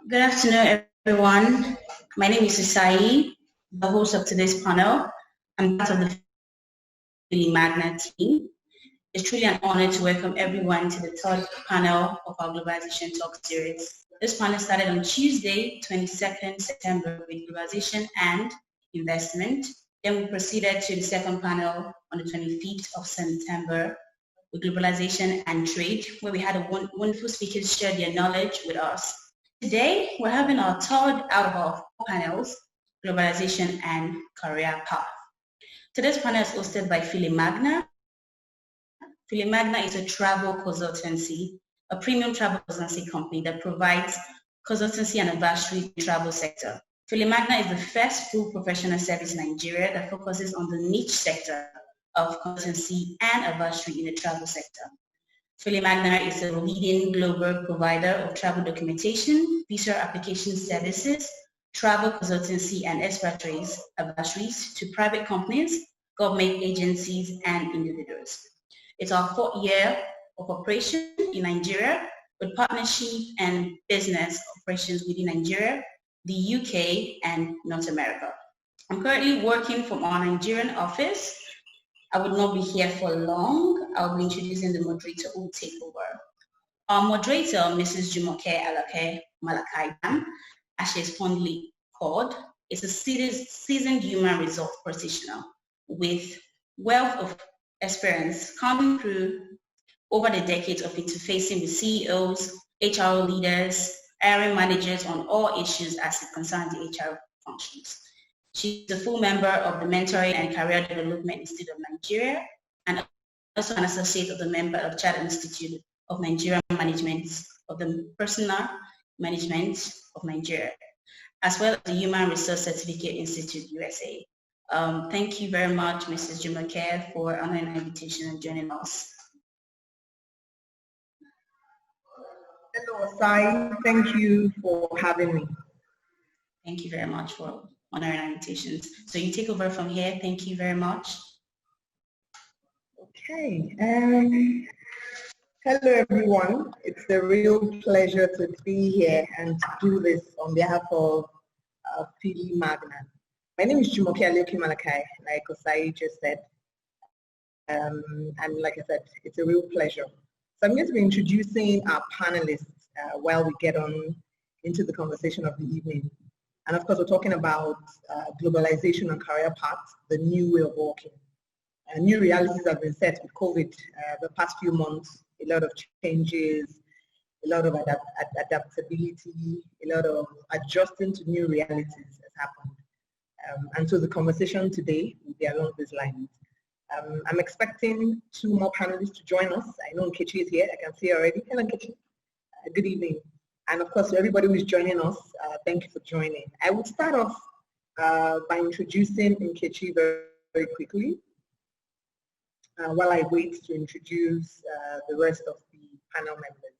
Good afternoon, everyone. My name is Ivie, the host of today's panel. I'm part of the Filii Magna team. It's truly an honor to welcome everyone to the third panel of our Globalization Talk series. This panel started on Tuesday, 22nd September with Globalization and Investment. Then we proceeded to the second panel on the 25th of September with Globalization and Trade, where we had wonderful speakers share their knowledge with us. Today, we're having our third out of our four panels, Globalization and Career Path. Today's panel is hosted by Filii Magna. Filii Magna is a travel consultancy, a premium travel consultancy company that provides consultancy and advisory in the travel sector. Filii Magna is the first full professional service in Nigeria that focuses on the niche sector of consultancy and advisory in the travel sector. Filii Magna is a leading global provider of travel documentation, visa application services, travel consultancy and expatriates advisories to private companies, government agencies, and individuals. It's our fourth year of operation in Nigeria with partnership and business operations within Nigeria, the UK, and North America. I'm currently working from our Nigerian office. I would not be here for long. I'll be introducing the moderator who will take over. Our moderator, Mrs. Jumoke Aleoke-Malachi, as she is fondly called, is a seasoned human resource practitioner with wealth of experience coming through over the decades of interfacing with CEOs, HR leaders, hiring managers on all issues as it concerns the HR functions. She's a full member of the Mentoring and Career Development Institute of Nigeria and also an associate of the member of Chartered Institute of Nigerian Management of the Personal Management of Nigeria, as well as the Human Resource Certificate Institute USA. Thank you very much, Mrs. Jumoke, for honoring our invitation and joining us. Hello, Sai. Thank you for having me. Thank you very much for honoring our invitations. So you take over from here. Thank you very much. Okay. Hello, everyone. It's a real pleasure to be here and to do this on behalf of Filii Magna. My name is Jumoke Aleoke-Malachi, like Osai just said. And like I said, it's a real pleasure. So I'm going to be introducing our panelists while we get on into the conversation of the evening. And of course, we're talking about globalization and career paths, the new way of working. New realities have been set with COVID the past few months, a lot of changes, a lot of adaptability, a lot of adjusting to new realities has happened. And so the conversation today will be along these lines. I'm expecting two more panelists to join us. I know Nkechi is here, I can see already. Hello, Nkechi. Good evening. And of course, to everybody who is joining us, thank you for joining. I will start off by introducing Nkechi very, very quickly while I wait to introduce the rest of the panel members.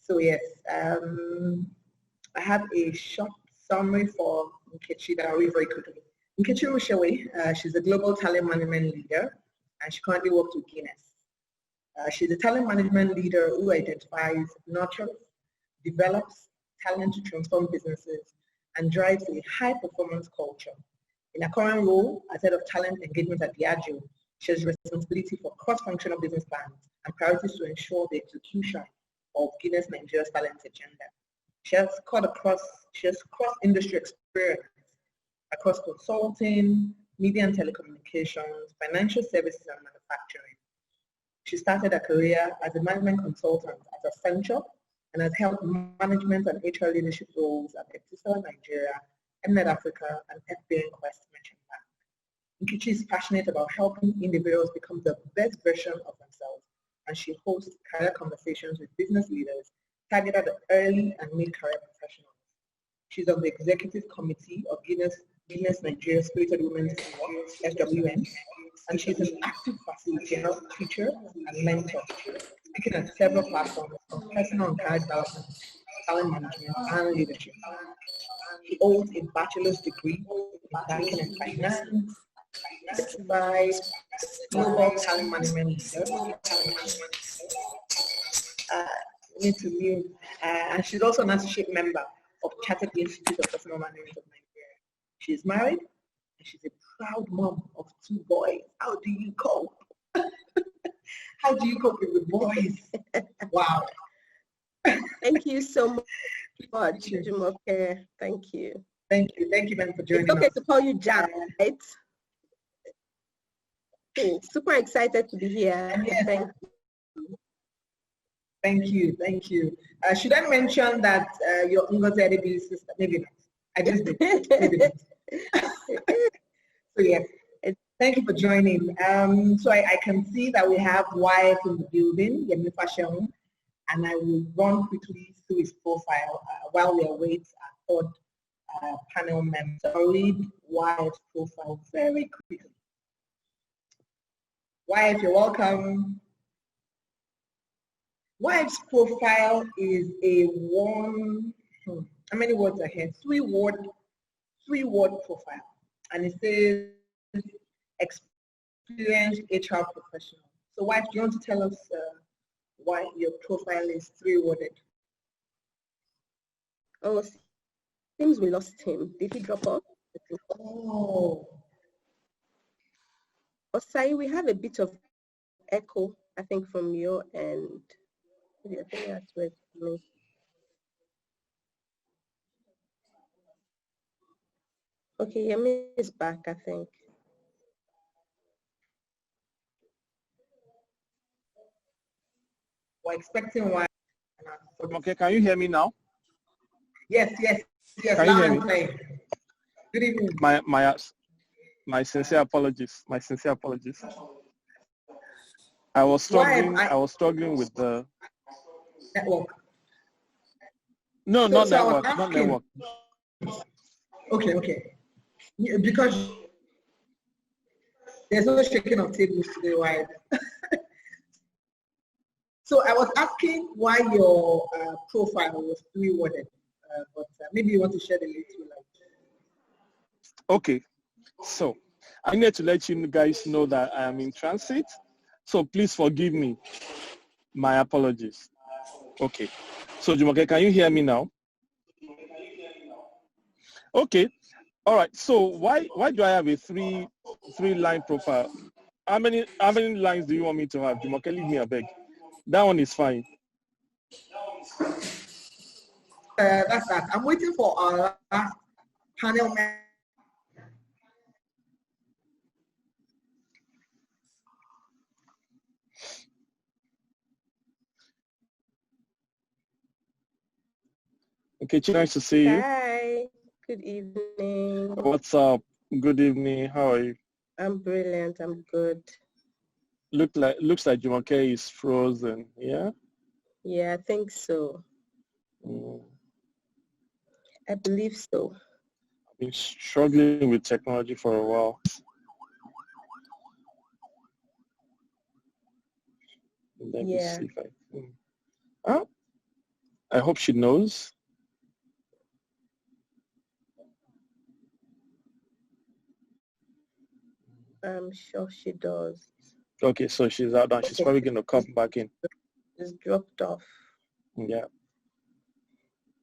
So yes, I have a short summary for Nkechi that I'll read very quickly. Nkechi Runsewe, she's a global talent management leader, and she currently works with Guinness. She's a talent management leader who identifies, nurtures, develops talent to transform businesses, and drives a high-performance culture. In her current role as head of talent engagement at Diageo, she has responsibility for cross-functional business plans and priorities to ensure the execution of Guinness Nigeria's talent agenda. She has cross-industry experience across consulting, media and telecommunications, financial services, and manufacturing. She started her career as a management consultant at Accenture and has held management and HR leadership roles at Etisalat Nigeria, Mnet Africa, and FBN Quest Merchant Bank. Nkechi is passionate about helping individuals become the best version of themselves, and she hosts career conversations with business leaders targeted at early and mid-career professionals. She's on the executive committee of Guinness Nigeria Spirited Women's SWN, and she's an active facilitator, teacher, and mentor, speaking at several platforms on personal and career development, talent management, and leadership. She holds a bachelor's degree in banking and finance, certified global talent management leader. Need to mute And she's also an associate member of Chartered Institute of Personal Management of Nigeria. She's married, and she's a proud mom of 2 boys. How do you cope? How do you cope with the boys? Wow. Thank you so much, Jumoke. Thank you. Thank you. Thank you, Ben, for joining us. It's okay to call you Jack, right? Super excited to be here. Yes. Thank you. Thank you. Thank you. Should I mention that your Ngozi sister? Maybe not. I just did. Maybe not. So yes, thank you for joining. So I can see that we have wife in the building, Yemi Faseun, and I will run quickly through his profile while we await our third panel member. So I'll read wife's profile very quickly. Wife, you're welcome. Wife's profile is a how many words ahead? 3-word profile. And it says experienced HR professional. So wife, do you want to tell us why your profile is 3-worded? Oh, seems we lost him. Did he drop off? Oh. Osai, we have a bit of echo, I think, from your end. I think that's where it's me. Okay, Yemi is back, I think. We're expecting one. Okay, can you hear me now? Yes. Can you hear me? Good evening. My sincere apologies. My sincere apologies. I was struggling with the network. No, not network. Okay. Yeah, because there's no shaking of tables today, right? So I was asking why your profile was 3-worded, but maybe you want to shed a little light. Okay, so I need to let you guys know that I am in transit, so please forgive me. My apologies. Okay, so Jumoke, can you hear me now? Okay, all right. So why do I have a three-line profile? How many lines do you want me to have? Jumoke, leave me a beg. That one is fine. That's that. I'm waiting for our last panel member. Okay, nice to see you. Hi, good evening. What's up? Good evening. How are you? I'm brilliant. I'm good. Looks like Jumoke is frozen. Yeah. Yeah, I think so. I believe so. I've been struggling with technology for a while. Let me see if I can. Oh, I hope she knows. I'm sure she does. Okay, so she's out now. She's probably going to come back in. It's dropped off. Yeah.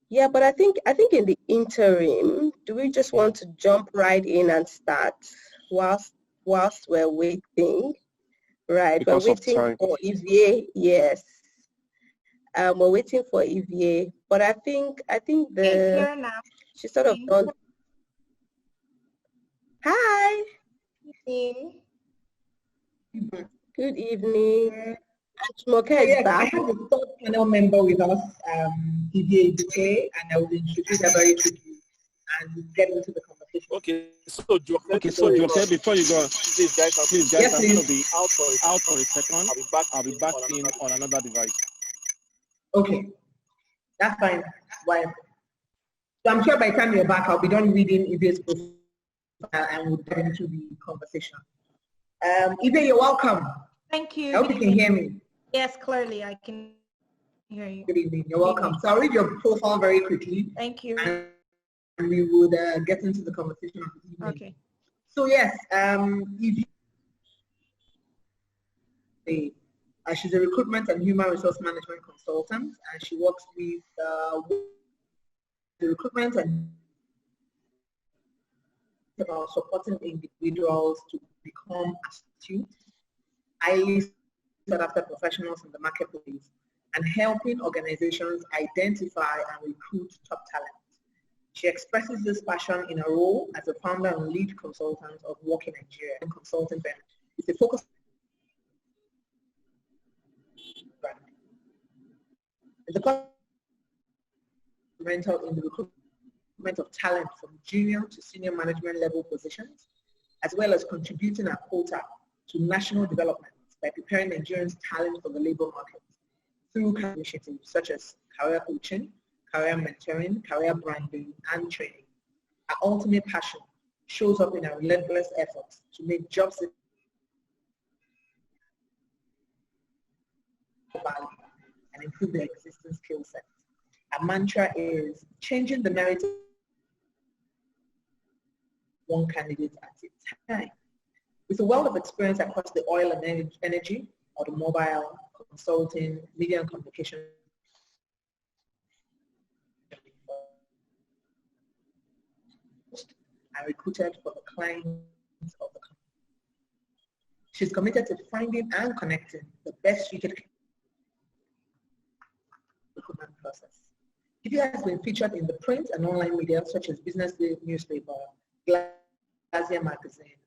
Yeah, but I think in the interim, do we just want to jump right in and start whilst we're waiting? Right, Because we're waiting for Ivie. Yes. We're waiting for Ivie, but I think she sort of done. Hi. Good evening. Jumoke is back. I have a third panel member with us, Ivie-Ibitoye, and I will introduce her very quickly and get into the conversation. Okay, so Jumoke, before you go, please guys, yes, I'm going to be out for a second. I'll be back in on another device. Okay, that's fine. Why? So I'm sure by the time you're back, I'll be done reading Ivie's profile and we'll get into the conversation. Ivie, you're welcome. Thank you. I hope you can hear me. Yes, clearly I can hear you. Good evening. You're welcome. So I'll read your profile very quickly. Thank you. And we would get into the conversation of the evening. Okay. So yes, Ivie, She's a recruitment and human resource management consultant, and she works with the recruitment and about supporting individuals to become astute, highly sought after professionals in the marketplace, and helping organizations identify and recruit top talent. She expresses this passion in her role as a founder and lead consultant of Work in Nigeria and consulting firm. It's a focus brand. It's instrumental in the recruitment of talent from junior to senior management level positions, as well as contributing a quota to national development by preparing Nigerians' talent for the labor market through initiatives such as career coaching, career mentoring, career branding, and training. Our ultimate passion shows up in our relentless efforts to make jobs value and improve their existing skill sets. Our mantra is changing the narrative one candidate at a time. With a wealth of experience across the oil and energy, automobile, consulting, media and communication, and recruited for the clients of the company. She's committed to finding and connecting the best suited recruitment process. Ivie has been featured in the print and online media such as Business Day newspaper, Globalization magazine,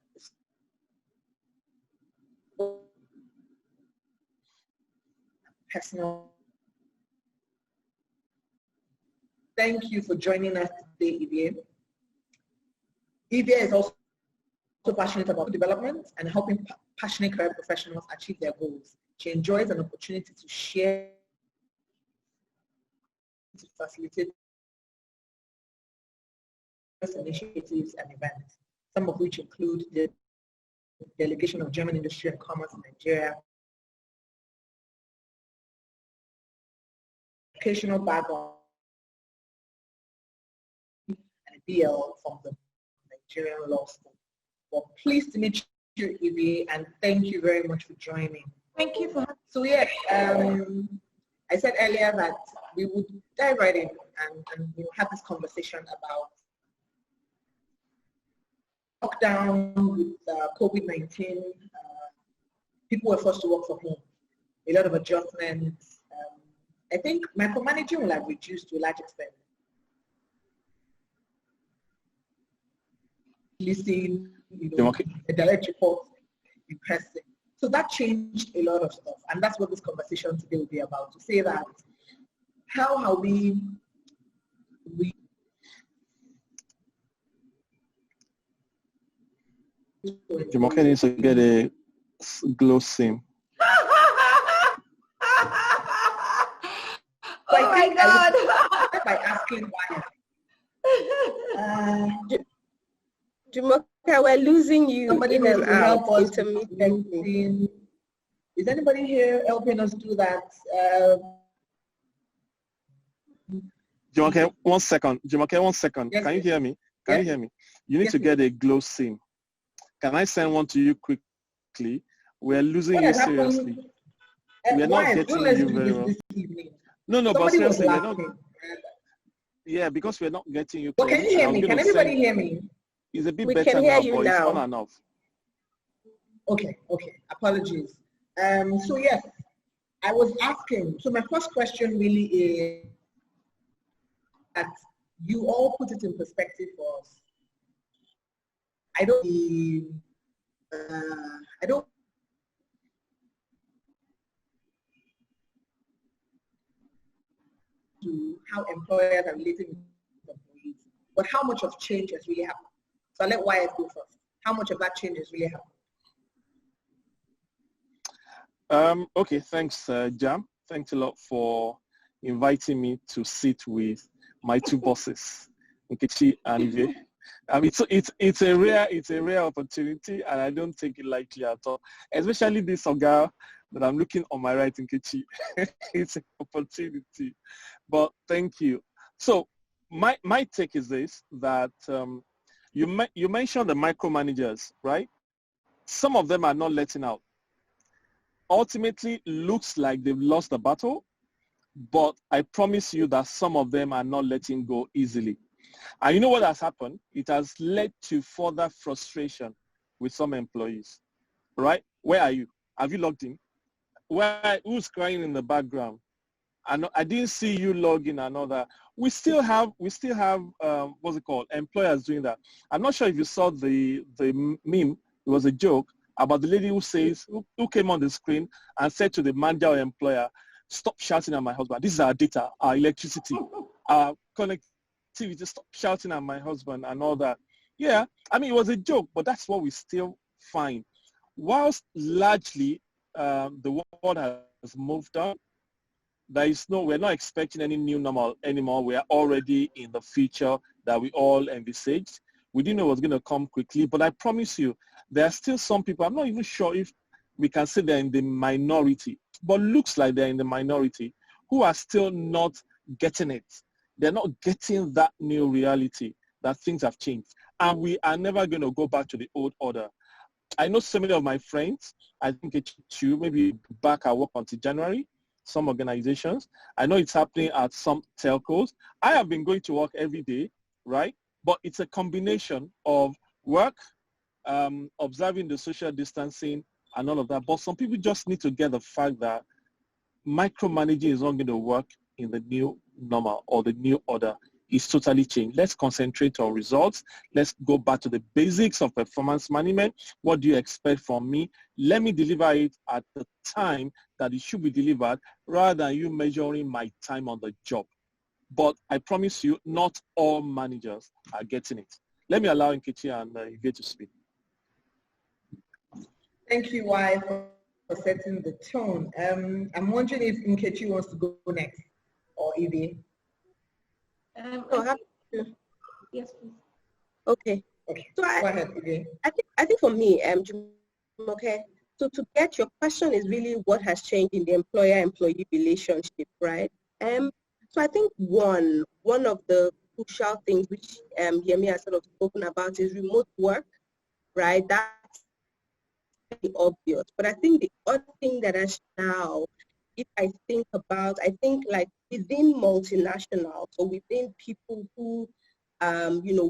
personal. Thank you for joining us today, Ivie. Ivie is also passionate about development and helping passionate career professionals achieve their goals. She enjoys an opportunity to share, to facilitate initiatives and events, some of which include the delegation of German industry and commerce in Nigeria, educational background, and a BL from the Nigerian Law School. Well, pleased to meet you, Ivie, and thank you very much for joining. Thank you for. So yeah, I said earlier that we would dive right in and have this conversation about lockdown with COVID-19. People were forced to work from home. A lot of adjustments. I think micromanaging will have reduced to a large extent. Listening, a direct report in person. So that changed a lot of stuff, and that's what this conversation today will be about. To say that how are we Jumoke needs to get a glow sim. Oh my God! By asking why. Jumoke, we're losing you. Somebody in and needs to out help us intermittently. Is anybody here helping us do that? Jumoke, 1 second. Jumoke, 1 second. Yes, Can you hear me? Can you hear me? You need Yes, to get a glow sim. Can I send one to you quickly? We're losing you seriously. We're not getting you very well. No, but seriously, we're not. Yeah, because we're not getting you. Well, can you hear me? Can everybody hear me? It's a bit We better can hear now, you but now. it's on and off. Okay. Apologies. So yes, I was asking. So my first question really is that you all put it in perspective for us. I don't to how employers are relating with employees, but how much of change has really happened. So I'll let YF go first. How much of that change has really happened? Okay, thanks, Jam. Thanks a lot for inviting me to sit with my two bosses, Nkechi and Ivie. It's a rare opportunity, and I don't take it lightly at all. Especially this Oga that I'm looking on my right, Nkechi. It's an opportunity, but thank you. So my take is this: that you mentioned the micromanagers, right? Some of them are not letting out. ultimately looks like they've lost the battle, but I promise you that some of them are not letting go easily. And you know what has happened? It has led to further frustration with some employees, right? Where are you? Have you logged in? Who's crying in the background? I didn't see you log in and all that. We still have what's it called? Employers doing that. I'm not sure if you saw the meme. It was a joke about the lady who came on the screen and said to the manager or employer, "Stop shouting at my husband. This is our data, our electricity, our connectivity. Stop shouting at my husband," and all that. Yeah, I mean, it was a joke, but that's what we still find. Whilst largely the world has moved on, we're not expecting any new normal anymore. We are already in the future that we all envisaged. We didn't know it was going to come quickly, but I promise you, there are still some people, I'm not even sure if we can say they're in the minority, but looks like they're in the minority, who are still not getting it. They're not getting that new reality that things have changed. And we are never going to go back to the old order. I know so many of my friends, I think it's true, maybe back at work until January, some organizations. I know it's happening at some telcos. I have been going to work every day, right? But it's a combination of work, observing the social distancing and all of that. But some people just need to get the fact that micromanaging is not going to work in the new normal or the new order. It's totally changed. Let's concentrate on results. Let's go back to the basics of performance management. What do you expect from me? Let me deliver it at the time that it should be delivered rather than you measuring my time on the job. But I promise you, not all managers are getting it. Let me allow Nkechi and Ivie to speak. Thank you, Y, for setting the tone. I'm wondering if Nkechi wants to go next, or Ivie. Yes, please. Okay. Okay. So Go ahead, Ivie. I think for me, Jumoke, so to get your question is really what has changed in the employer-employee relationship, right? So I think one of the crucial things which Yemi has sort of spoken about is remote work, right? That's very obvious. But I think the other thing that has now, if I think like within multinationals or within people who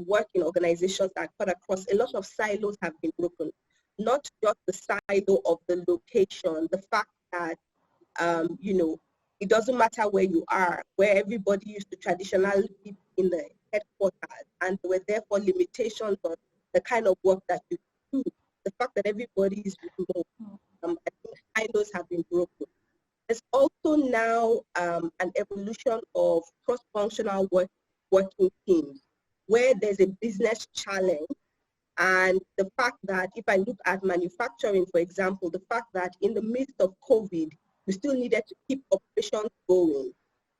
work in organizations that cut across, a lot of silos have been broken. Not just the silo of the location, the fact that, it doesn't matter where you are, where everybody used to traditionally be in the headquarters, and there were therefore limitations on the kind of work that you do. The fact that everybody is remote, I think silos have been broken. There's also now an evolution of cross-functional working teams, where there's a business challenge. And the fact that if I look at manufacturing, for example, the fact that in the midst of COVID, you still needed to keep operations going,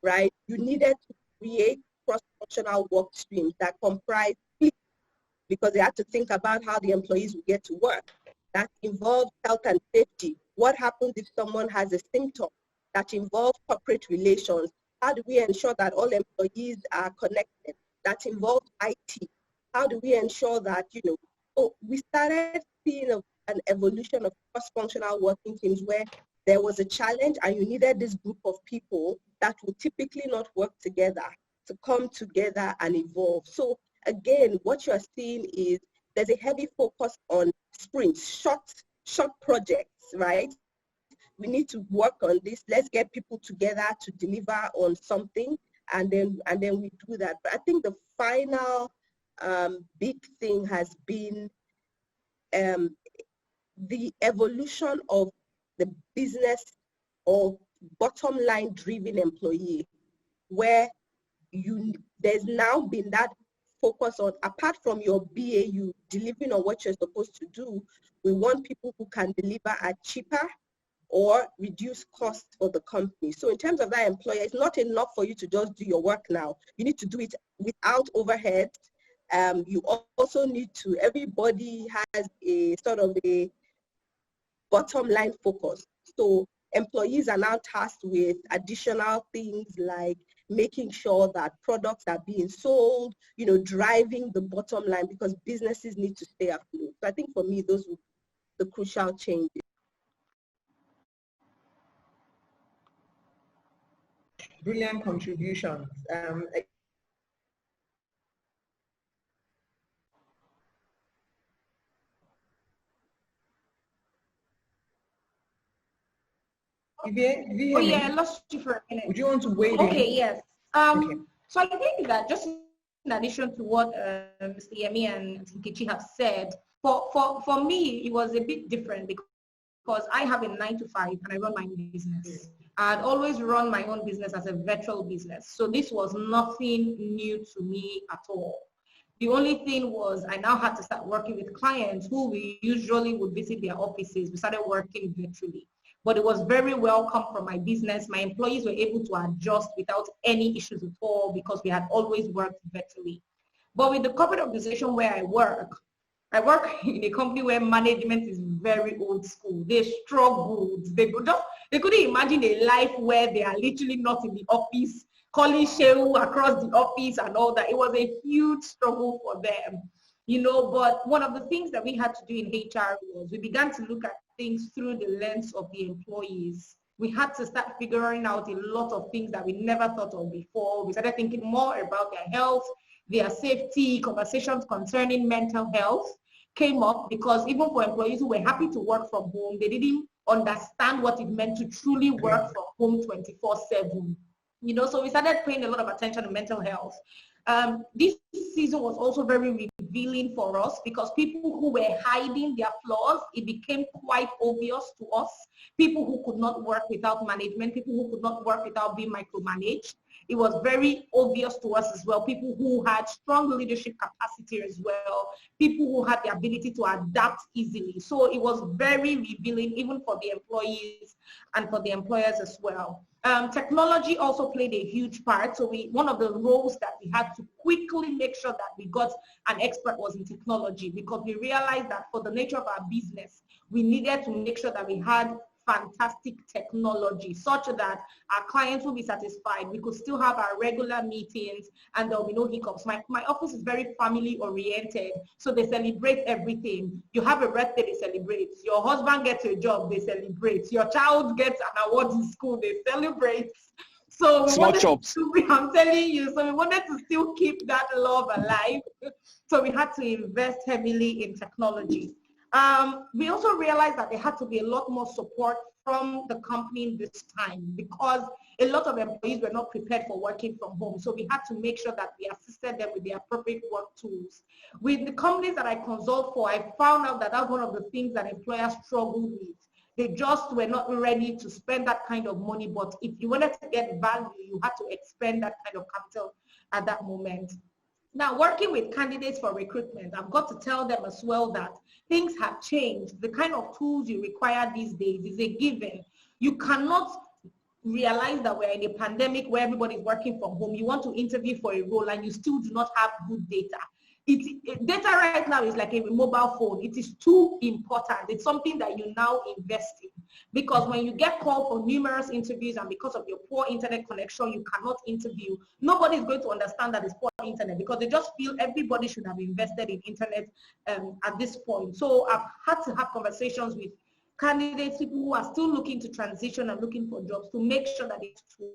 right? You needed to create cross-functional work streams that comprise, because they had to think about how the employees would get to work. That involved health and safety. What happens if someone has a symptom? That involves corporate relations. How do we ensure that all employees are connected? That involves IT. How do we ensure that, we started seeing an evolution of cross-functional working teams where there was a challenge and you needed this group of people that would typically not work together to come together and evolve. So again, what you're seeing is there's a heavy focus on sprints, short projects, right? We need to work on this. Let's get people together to deliver on something, and then we do that. But I think the final big thing has been the evolution of the business or bottom line driven employee, where there's now been that focus on, apart from your BAU delivering on what you're supposed to do, we want people who can deliver at cheaper or reduce costs for the company. So in terms of that employer, it's not enough for you to just do your work now. You need to do it without overhead. You also need to, everybody has a sort of a bottom line focus. So employees are now tasked with additional things like making sure that products are being sold, driving the bottom line, because businesses need to stay afloat. So I think for me, those were the crucial changes. Brilliant contributions. Ivie, do you Oh hear yeah, I me? lost you for a minute. Would you want to wait Okay, in? yes. Okay. So I think that just in addition to what Mr. Yemi and Nkechi have said, for me, it was a bit different because I have a 9-to-5 and I run my own business. I'd always run my own business as a virtual business. So this was nothing new to me at all. The only thing was I now had to start working with clients who we usually would visit their offices. We started working virtually. But it was very welcome for my business. My employees were able to adjust without any issues at all because we had always worked virtually. But with the corporate organization where I work in a company where management is very old school. They struggled. They couldn't imagine a life where they are literally not in the office, calling Shehu across the office and all that. It was a huge struggle for them, you know. But one of the things that we had to do in HR was we began to look at things through the lens of the employees. We had to start figuring out a lot of things that we never thought of before. We started thinking more about their health, their safety, conversations concerning mental health came up because even for employees who were happy to work from home, they didn't understand what it meant to truly work from home 24/7. You know, so we started paying a lot of attention to mental health. This season was also very revealing for us because people who were hiding their flaws, it became quite obvious to us. People who could not work without management, people who could not work without being micromanaged. It was very obvious to us as well. People who had strong leadership capacity as well. People who had the ability to adapt easily. So it was very revealing even for the employees and for the employers as well. Technology also played a huge part. So one of the roles that we had to quickly make sure that we got an expert was in technology because we realized that for the nature of our business, we needed to make sure that we had fantastic technology such that our clients will be satisfied. We could still have our regular meetings and there will be no hiccups. My office is very family oriented, so they celebrate everything. You have a birthday, they celebrate. Your husband gets a job, they celebrate. Your child gets an award in school, they celebrate. So we wanted to, I'm telling you, so we wanted to still keep that love alive. So we had to invest heavily in technology. We also realized that there had to be a lot more support from the company this time because a lot of employees were not prepared for working from home. So we had to make sure that we assisted them with the appropriate work tools. With the companies that I consult for, I found out that that's one of the things that employers struggle with. They just were not ready to spend that kind of money, but if you wanted to get value, you had to expend that kind of capital at that moment. Now, working with candidates for recruitment, I've got to tell them as well that things have changed. The kind of tools you require these days is a given. You cannot realize that we're in a pandemic where everybody's working from home. You want to interview for a role and you still do not have good data. Data right now is like a mobile phone. It is too important. It's something that you now invest in because when you get called for numerous interviews and because of your poor internet connection, you cannot interview. Nobody is going to understand that it's poor internet because they just feel everybody should have invested in internet at this point. So I've had to have conversations with candidates, people who are still looking to transition and looking for jobs to make sure that it's true.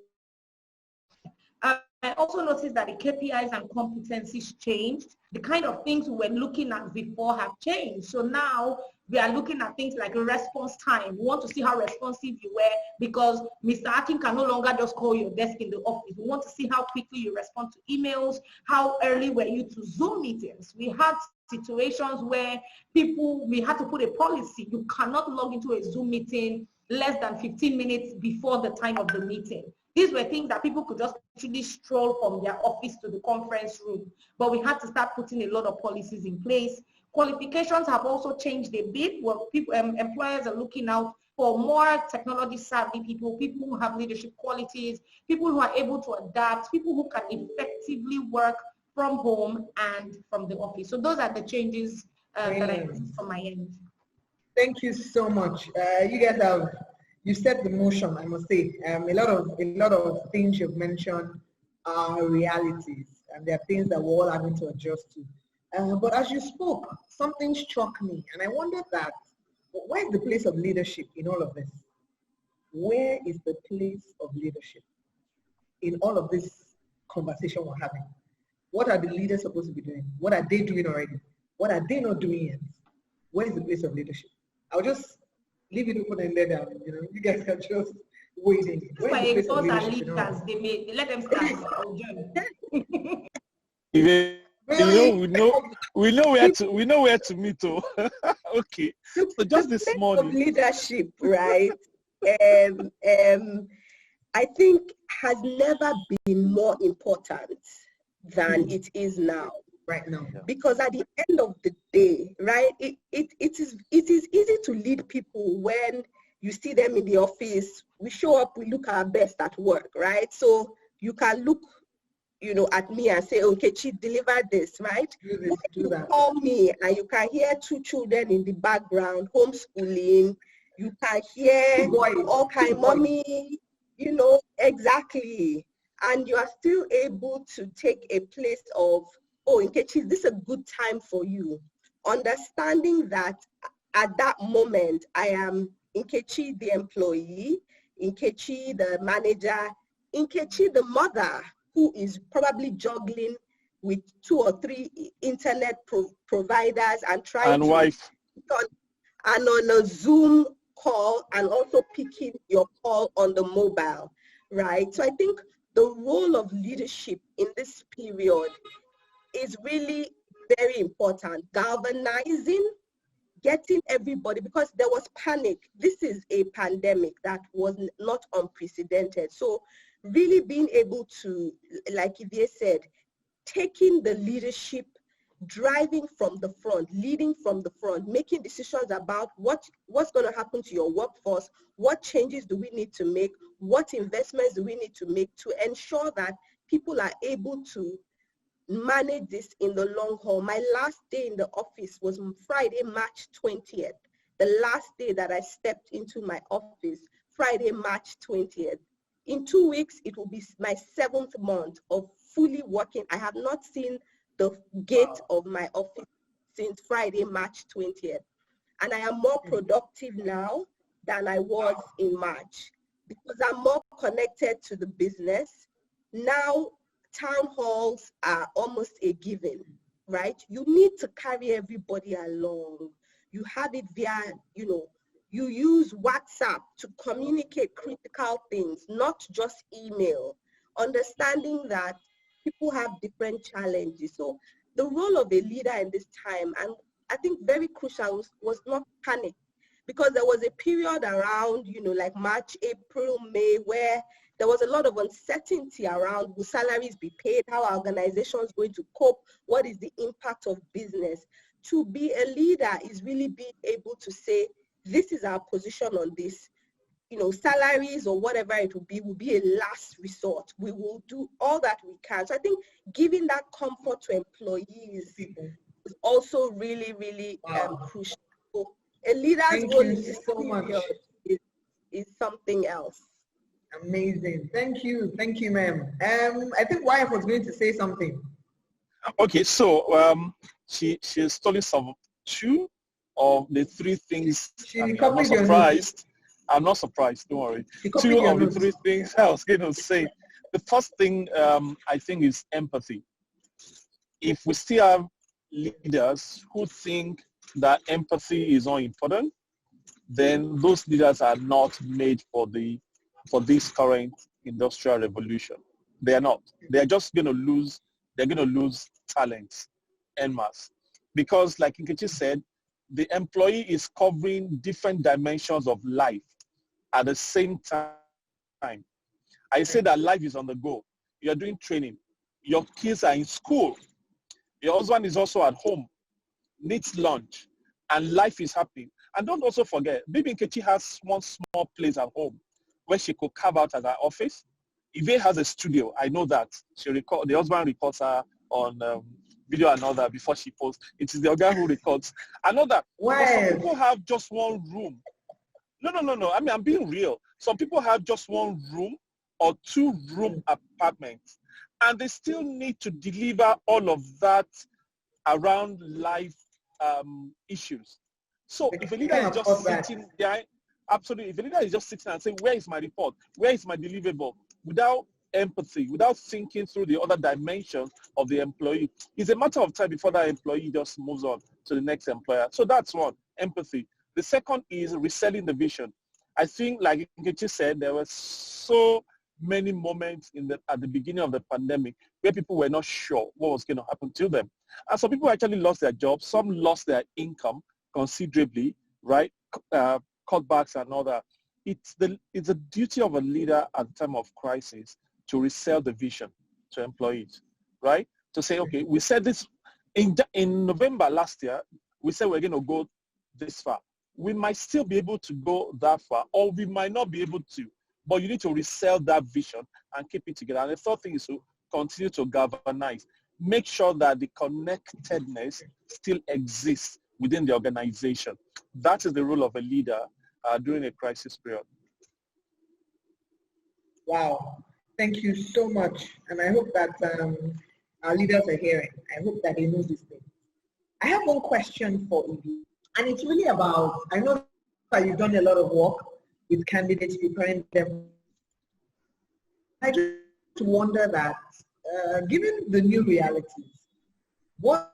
I also noticed that the KPIs and competencies changed. The kind of things we were looking at before have changed. So now we are looking at things like response time. We want to see how responsive you were because Mr. Akin can no longer just call your desk in the office. We want to see how quickly you respond to emails, how early were you to Zoom meetings. We had situations where we had to put a policy. You cannot log into a Zoom meeting less than 15 minutes before the time of the meeting. These were things that people could just actually stroll from their office to the conference room. But we had to start putting a lot of policies in place. Qualifications have also changed a bit. Well, employers are looking out for more technology savvy people, people who have leadership qualities, people who are able to adapt, people who can effectively work from home and from the office. So those are the changes that I see from my end. Thank you so much. You guys you set the motion, I must say. A lot of things you've mentioned are realities, and there are things that we're all having to adjust to. But as you spoke, something struck me, and I wondered that, where is the place of leadership in all of this? Where is the place of leadership? in all of this conversation we're having. What are the leaders supposed to be doing? What are they doing already? What are they not doing yet? Where is the place of leadership? I'll just leave it open-ended and you guys can just wait in. Where is the place of leadership? They let them start. We know where to meet. Oh. Okay. So just this morning. Of leadership, right? I think has never been more important than it is now. Right now. Because at the end of the day, right, it is easy to lead people when you see them in the office. We show up, we look our best at work, right? So you can look, at me and say, okay, Nkechi delivered this, right? Do that. Call me and you can hear 2 children in the background, homeschooling. You can hear all kind of mommy, exactly. And you are still able to take a place of, oh, Nkechi, this is a good time for you. Understanding that at that moment, I am Nkechi, the employee, Nkechi, the manager, Nkechi, the mother, who is probably juggling with 2 or 3 internet providers and trying and wife. And on a Zoom call and also picking your call on the mobile, right? So I think the role of leadership in this period is really very important. Galvanizing, getting everybody, because there was panic. This is a pandemic that was not unprecedented. So really being able to, like Ivie said, taking the leadership, driving from the front, leading from the front, making decisions about what's going to happen to your workforce, what changes do we need to make, what investments do we need to make to ensure that people are able to manage this in the long haul. My last day in the office was Friday, March 20th. The last day that I stepped into my office, Friday, March 20th. In 2 weeks, it will be my 7th month of fully working. I have not seen the gate of my office since Friday, March 20th. And I am more productive now than I was in March because I'm more connected to the business. Now, town halls are almost a given, right? You need to carry everybody along. You have it via, you use WhatsApp to communicate critical things, not just email. Understanding that people have different challenges. So the role of a leader in this time, and I think very crucial, was not panic, because there was a period around, like March, April, May, where there was a lot of uncertainty around will salaries be paid, how are organizations going to cope, what is the impact of business. To be a leader is really being able to say, this is our position on this. Salaries or whatever it will be a last resort. We will do all that we can. So I think giving that comfort to employees is also really, really crucial. So a leader's role is something else. Amazing. Thank you, ma'am. I think Wyatt was going to say something. Okay, so she's told some 2 of the 3 things. I'm not surprised. I'm not surprised, don't worry. 2 of the 3 things I was going to say. The first thing I think is empathy. If we still have leaders who think that empathy is not important, then those leaders are not made for this current industrial revolution. They are not. They are just going to lose. They're going to lose talents en masse, because, like Nkechi said, the employee is covering different dimensions of life at the same time. I say that life is on the go. You're doing training. Your kids are in school. Your husband is also at home, needs lunch, and life is happening. And don't also forget, Baby Nkechi has one small place at home where she could carve out as her office. Ivie has a studio. I know that. The husband records her on video and all that before she posts. It is the guy who records. I know that. Some people have just one room. No. I mean, I'm being real. Some people have just one room or 2-room apartments, and they still need to deliver all of that around life issues. So if a leader is just sitting there, absolutely, if a leader is just sitting and saying, where is my report? Where is my deliverable? Without empathy, without thinking through the other dimensions of the employee, it's a matter of time before that employee just moves on to the next employer. So that's one, empathy. The second is reselling the vision. I think, like Nkechi said, there were so many moments at the beginning of the pandemic where people were not sure what was going to happen to them. And some people actually lost their jobs. Some lost their income considerably, right? Cutbacks and all that. It's a duty of a leader at the time of crisis to resell the vision to employees, right? To say, okay, we said this in November last year, we said we're going to go this far. We might still be able to go that far, or we might not be able to, but you need to resell that vision and keep it together. And the third thing is to continue to galvanize. Make sure that the connectedness still exists within the organization. That is the role of a leader during a crisis period. Wow, thank you so much. And I hope that our leaders are hearing. I hope that they know this thing. I have one question for Ivie, and it's really about, I know that you've done a lot of work with candidates, preparing them. I just wonder that, given the new realities, what,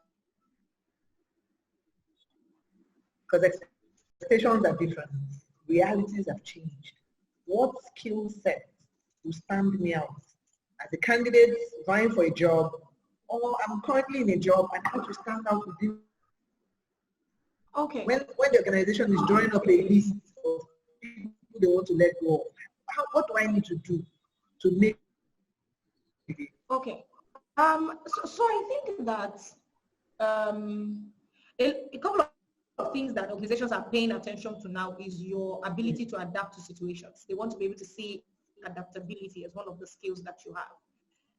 because expectations are different, realities have changed. What skill set will stand me out as a candidate vying for a job, or I'm currently in a job and how to stand out with you? Okay. When the organization is drawing up a list of people they want to let go of, what do I need to do to make it? Okay. So I think that a couple of things that organizations are paying attention to now is your ability to adapt to situations. They want to be able to see adaptability as one of the skills that you have.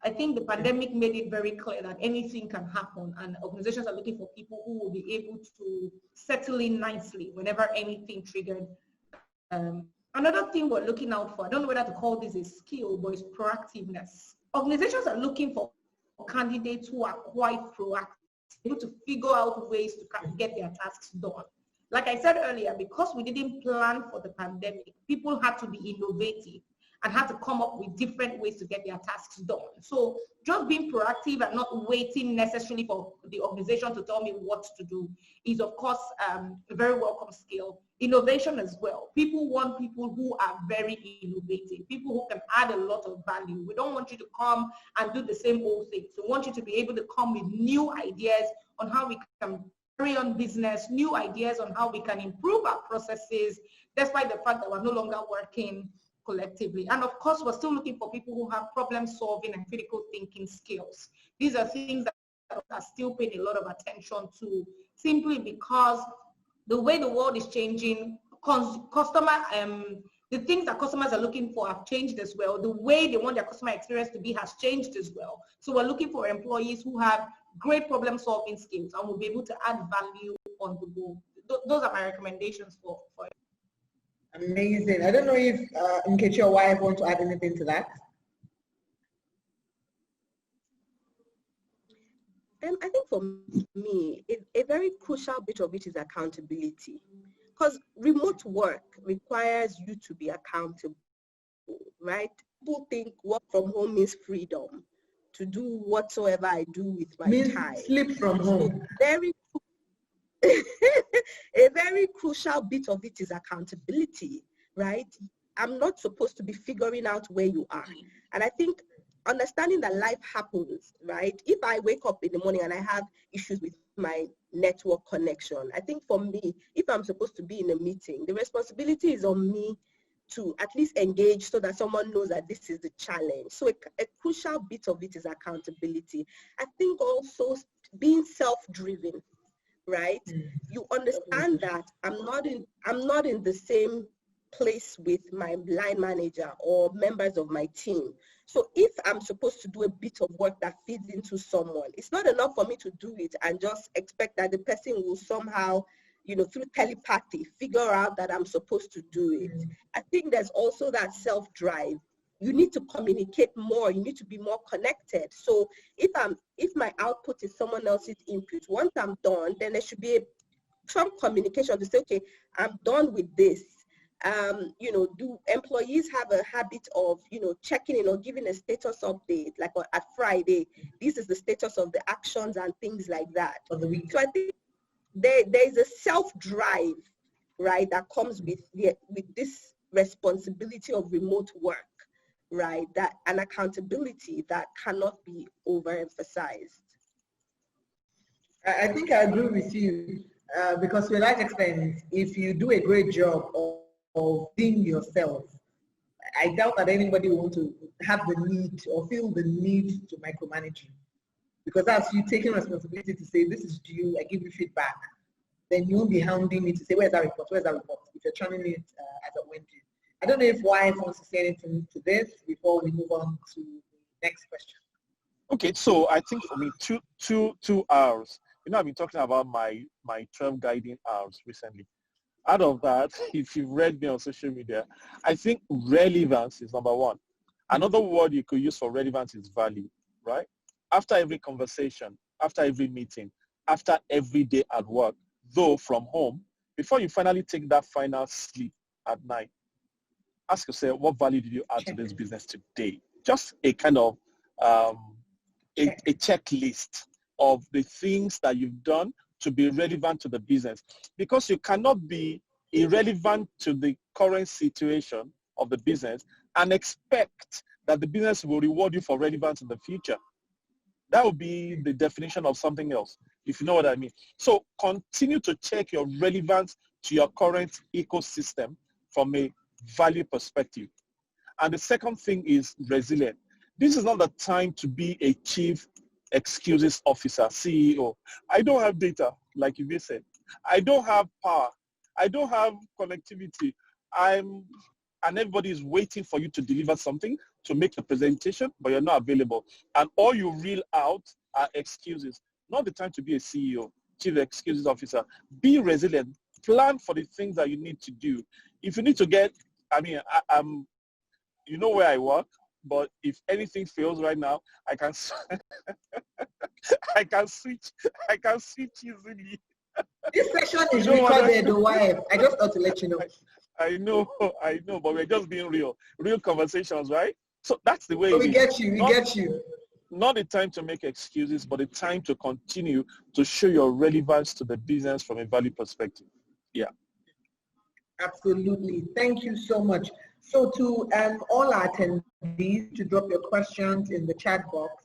I think the pandemic made it very clear that anything can happen, and organizations are looking for people who will be able to settle in nicely whenever anything triggered. Another thing we're looking out for, I don't know whether to call this a skill, but it's proactiveness. Organizations are looking for candidates who are quite proactive, able to figure out ways to get their tasks done. Like I said earlier, because we didn't plan for the pandemic, people had to be innovative and had to come up with different ways to get their tasks done. So just being proactive and not waiting necessarily for the organization to tell me what to do is, of course, a very welcome skill. Innovation as well. People want people who are very innovative, people who can add a lot of value. We don't want you to come and do the same old things. We want you to be able to come with new ideas on how we can carry on business, new ideas on how we can improve our processes, despite the fact that we're no longer working collectively. And of course, we're still looking for people who have problem solving and critical thinking skills. These are things that are still paying a lot of attention to, simply because the way the world is changing, the things that customers are looking for have changed as well. The way they want their customer experience to be has changed as well. So we're looking for employees who have great problem solving skills and will be able to add value on the go. Those are my recommendations for it. Amazing. I don't know if Nkechi or wife want to add anything to that. I think for me, a very crucial bit of it is accountability, because remote work requires you to be accountable, right? People think work from home means freedom to do whatsoever I do with my time. Sleep from home. A very crucial bit of it is accountability, right? I'm not supposed to be figuring out where you are. And I think understanding that life happens, right? If I wake up in the morning and I have issues with my network connection, I think for me, if I'm supposed to be in a meeting, the responsibility is on me to at least engage so that someone knows that this is the challenge. So a crucial bit of it is accountability. I think also being self-driven, right? You understand that I'm not in the same place with my line manager or members of my team. So if I'm supposed to do a bit of work that feeds into someone, it's not enough for me to do it and just expect that the person will somehow, through telepathy, figure out that I'm supposed to do it. I think there's also that self-drive. You need to communicate more. You need to be more connected. So if my output is someone else's input, once I'm done, then there should be some communication to say, okay, I'm done with this. You know, do employees have a habit of, you know, checking in or giving a status update, like at Friday, this is the status of the actions and things like that. So I think there is a self-drive, right, that comes with this responsibility of remote work, right, that an accountability that cannot be overemphasized. I think I agree with you because to a large extent, if you do a great job of being yourself, I doubt that anybody will want to have the need or feel the need to micromanage you. Because that's you taking responsibility to say, this is due, I give you feedback. Then you won't be hounding me to say, where's that report, where's that report, if you're channeling it as a went in. I don't know if wife wants to say anything to this before we move on to the next question. Okay, so I think for me, two hours. You know, I've been talking about my 12 guiding hours recently. Out of that, if you've read me on social media, I think relevance is number one. Another word you could use for relevance is value, right? After every conversation, after every meeting, after every day at work, though from home, before you finally take that final sleep at night, ask yourself, what value did you add to this business today? Just a kind of a checklist of the things that you've done to be relevant to the business, because you cannot be irrelevant to the current situation of the business and expect that the business will reward you for relevance in the future. That would be the definition of something else, if you know what I mean. So continue to check your relevance to your current ecosystem from a value perspective. And the second thing is resilient. This is not the time to be a chief excuses officer, CEO. I don't have data, like Ivie said. I don't have power. I don't have connectivity. And everybody is waiting for you to deliver something, to make a presentation, but you're not available. And all you reel out are excuses. Not the time to be a CEO, chief excuses officer. Be resilient. Plan for the things that you need to do. If you need to get, you know where I work, but if anything fails right now, I can I can switch easily. This session is recorded, wife. I just thought to let you know. I know, but we're just being real conversations, right? So that's the way we get you. Not the time to make excuses, but the time to continue to show your relevance to the business from a value perspective. Yeah. Absolutely. Thank you so much. So to all our attendees, to drop your questions in the chat box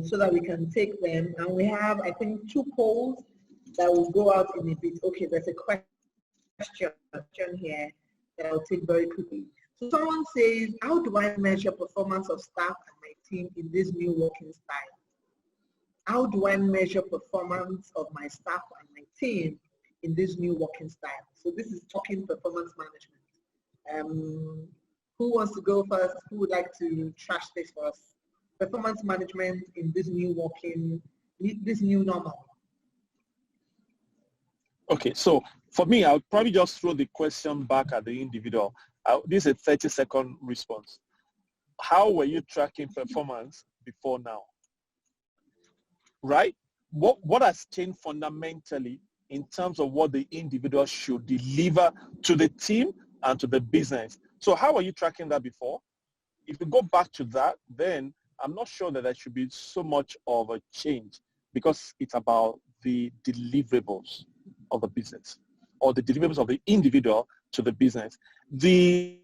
so that we can take them. And we have, I think, 2 polls that will go out in a bit. Okay, there's a question here that I'll take very quickly. So someone says, how do I measure performance of staff and my team in this new working style? How do I measure performance of my staff and my team in this new working style? So this is talking performance management. Who wants to go first? Who would like to trash this for us? Performance management in this new normal. Okay, so for me, I would probably just throw the question back at the individual. This is a 30-second response. How were you tracking performance before now? Right? What has changed fundamentally in terms of what the individual should deliver to the team and to the business? So how are you tracking that before? If you go back to that, then I'm not sure that there should be so much of a change, because it's about the deliverables of the business or the deliverables of the individual to the business. The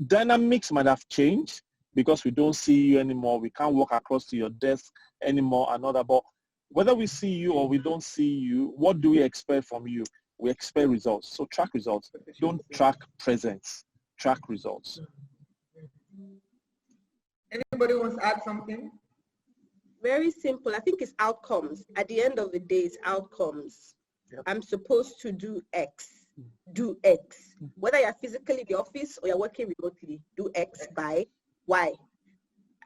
dynamics might have changed because we don't see you anymore. We can't walk across to your desk anymore and all that. But whether we see you or we don't see you, what do we expect from you? We expect results. So track results. Don't track presence. Track results. Anybody wants to add something? Very simple. I think it's outcomes. At the end of the day, it's outcomes. Yep. I'm supposed to do X. Do X. Whether you're physically in the office or you're working remotely, do X by Y.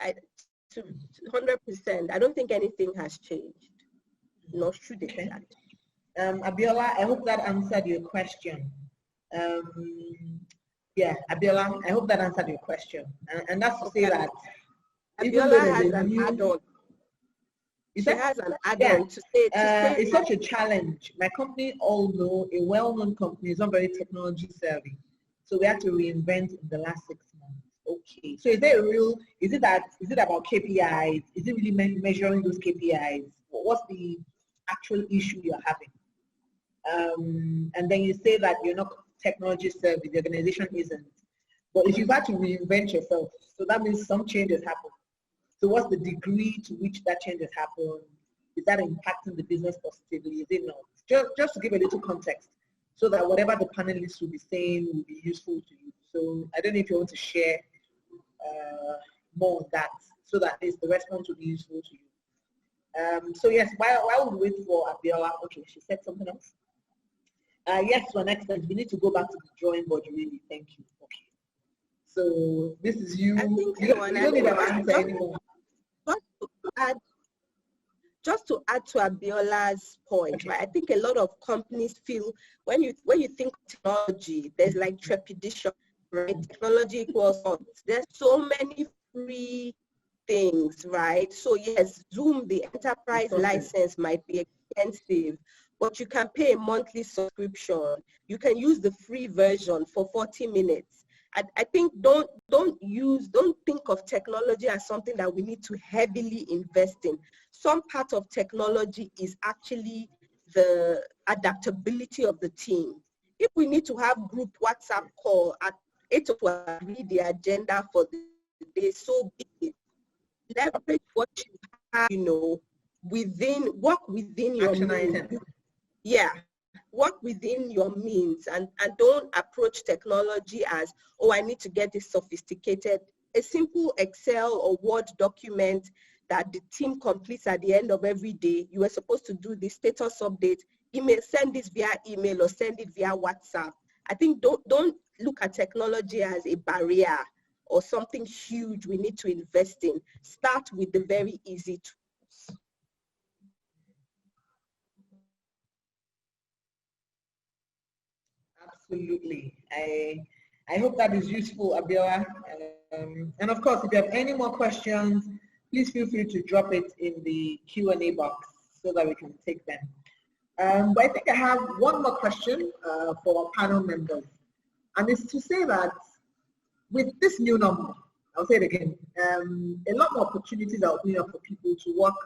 100%. I don't think anything has changed. Nor should it. Okay. Abiola, I hope that answered your question. Yeah, Abiola, I hope that answered your question. And that's to say that Abiola has an add-on. She has an add-on to say. It's such a challenge. My company, although a well-known company, is not very technology savvy. So we had to reinvent in the last 6 months. Okay. So is it about KPIs? Is it really measuring those KPIs? What's the actual issue you're having? And then you say that you're not technology savvy, the organization isn't. But if you've had to reinvent yourself, so that means some changes happen. So what's the degree to which that change has happened? Is that impacting the business positively? Is it not? Just to give a little context, so that whatever the panelists will be saying will be useful to you. So I don't know if you want to share more on that, so that the response will be useful to you. So yes, while we wait for Abiola, okay, she said something else. Yes, to an extent, we need to go back to the drawing board, really. Thank you. Okay. So this is you. I think you don't need an answer anymore. Just to add to Abiola's point, okay. Right? I think a lot of companies feel when you think technology, there's like trepidation, right? Technology equals there's so many free things, right? So yes, Zoom, the enterprise license might be expensive, but you can pay a monthly subscription. You can use the free version for 40 minutes. I think don't think of technology as something that we need to heavily invest in. Some part of technology is actually the adaptability of the team. If we need to have group WhatsApp call at 8 o'clock, read the agenda for the day, so be it. Leverage what you have, work within your means. Yeah. Work within your means and don't approach technology as, oh, I need to get this sophisticated. A simple Excel or Word document that the team completes at the end of every day. You are supposed to do the status update, send this via email or send it via WhatsApp. I think don't look at technology as a barrier or something huge we need to invest in. Start with the very easy tools. Absolutely. I hope that is useful, Abiola. And of course, if you have any more questions, please feel free to drop it in the Q&A box so that we can take them. But I think I have one more question for our panel members. And it's to say that with this new normal, I'll say it again, a lot more opportunities are opening up for people to work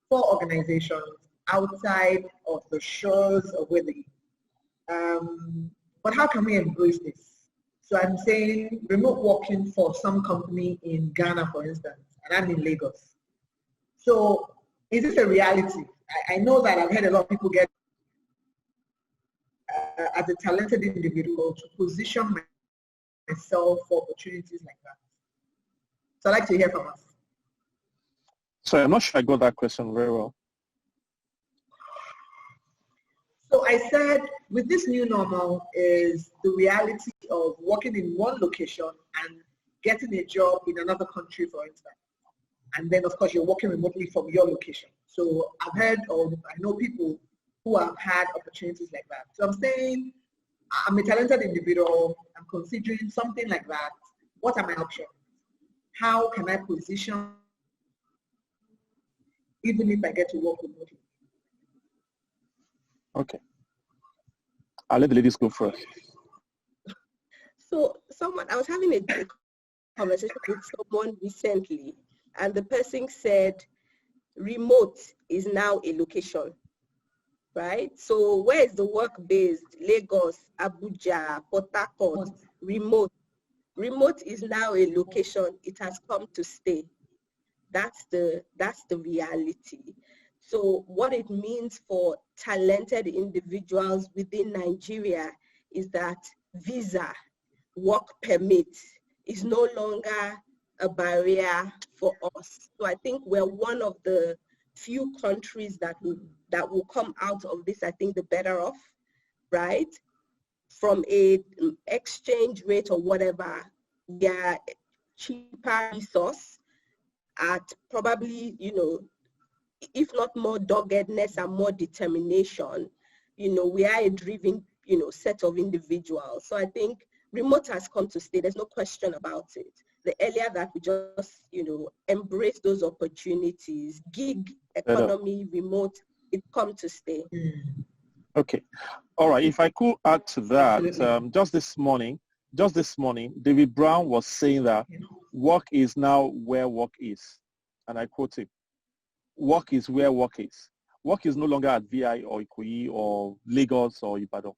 for organizations outside of the shores of where they but how can we embrace this? So I'm saying remote working for some company in Ghana, for instance, and I'm in Lagos. So is this a reality? I know that I've heard a lot of people get as a talented individual to position myself for opportunities like that. So I'd like to hear from us. So I'm not sure I got that question very well. So I said, with this new normal is the reality of working in one location and getting a job in another country, for instance. And then, of course, you're working remotely from your location. So I've heard, or I know people who have had opportunities like that. So I'm saying, I'm a talented individual. I'm considering something like that. What are my options? How can I position, even if I get to work remotely? Okay. I'll let the ladies go first. So I was having a conversation with someone recently, and the person said, remote is now a location, right? So where is the work based? Lagos, Abuja, Port Harcourt, remote. Remote is now a location. It has come to stay. That's the reality. So what it means for talented individuals within Nigeria is that visa, work permit is no longer a barrier for us. So I think we're one of the few countries that will come out of this, I think, the better off, right? From a exchange rate or whatever, we are cheaper resource at probably, if not more doggedness and more determination, we are a driven, set of individuals. So I think remote has come to stay. There's no question about it. The earlier that we just, embrace those opportunities, gig economy, remote, it come to stay. Okay. All right. If I could add to that, just this morning, just this morning, David Brown was saying that work is now where work is. And I quote him, work is where work is. Work is no longer at VI or Ikoyi or Lagos or Ibadan.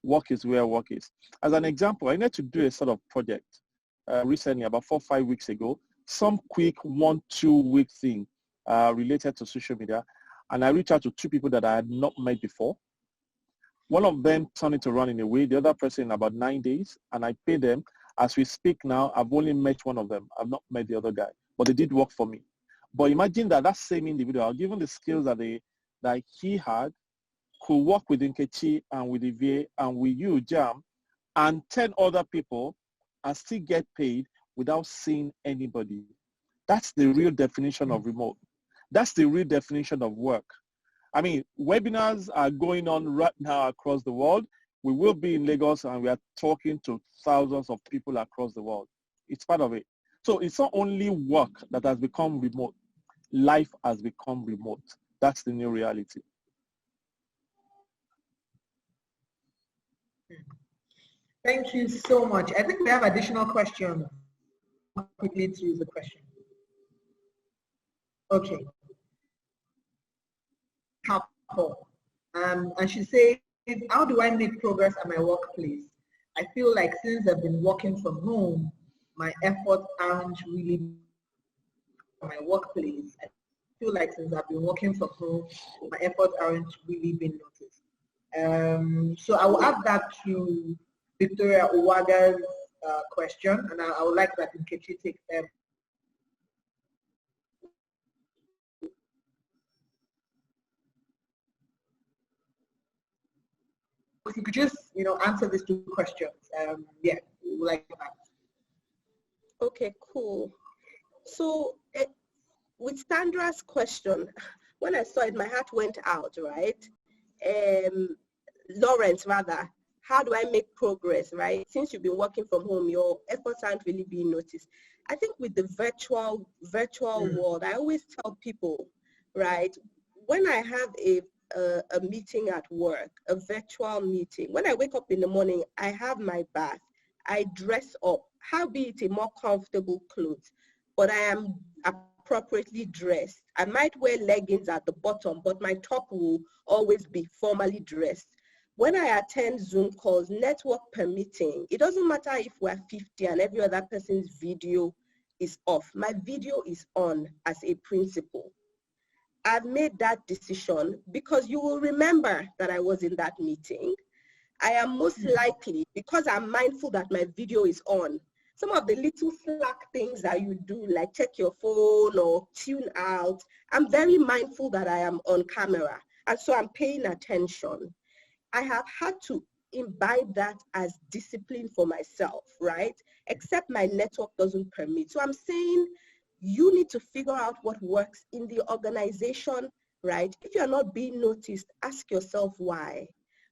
Work is where work is. As an example, I need to do a sort of project recently, about 4 or 5 weeks ago, some quick 1-2 week thing related to social media. And I reached out to 2 people that I had not met before. One of them turned it around in a way, the other person in about 9 days, and I paid them. As we speak now, I've only met one of them. I've not met the other guy, but they did work for me. But imagine that that same individual, given the skills that he had, could work with Nkechi and with Ivie and with you, Jam, and 10 other people and still get paid without seeing anybody. That's the real definition of remote. That's the real definition of work. I mean, webinars are going on right now across the world. We will be in Lagos and we are talking to thousands of people across the world. It's part of it. So it's not only work that has become remote. Life has become remote. That's the new reality. Thank you so much. I think we have additional questions. I'll quickly through the question. Okay. And she says, how do I make progress at my workplace? I feel like since I've been working from home, my efforts aren't really at my workplace. I feel like since I've been working from home, my efforts aren't really being noticed. So I will add that to Victoria Uwaga's question, and I would like that Nkechi take them. If you could just, answer these 2 questions, yeah, we would like that. Okay, cool. So with Sandra's question, when I saw it, my heart went out, right? Lawrence, rather, how do I make progress, right? Since you've been working from home, your efforts aren't really being noticed. I think with the virtual world, I always tell people, right, when I have a meeting at work, a virtual meeting, when I wake up in the morning, I have my bath, I dress up, howbeit a more comfortable clothes, but I am appropriately dressed. I might wear leggings at the bottom, but my top will always be formally dressed. When I attend Zoom calls, network permitting, it doesn't matter if we're 50 and every other person's video is off. My video is on as a principle. I've made that decision because you will remember that I was in that meeting. I am most likely, because I'm mindful that my video is on, some of the little slack things that you do, like check your phone or tune out, I'm very mindful that I am on camera. And so I'm paying attention. I have had to imbibe that as discipline for myself, right? Except my network doesn't permit. So I'm saying you need to figure out what works in the organization, right? If you're not being noticed, ask yourself why,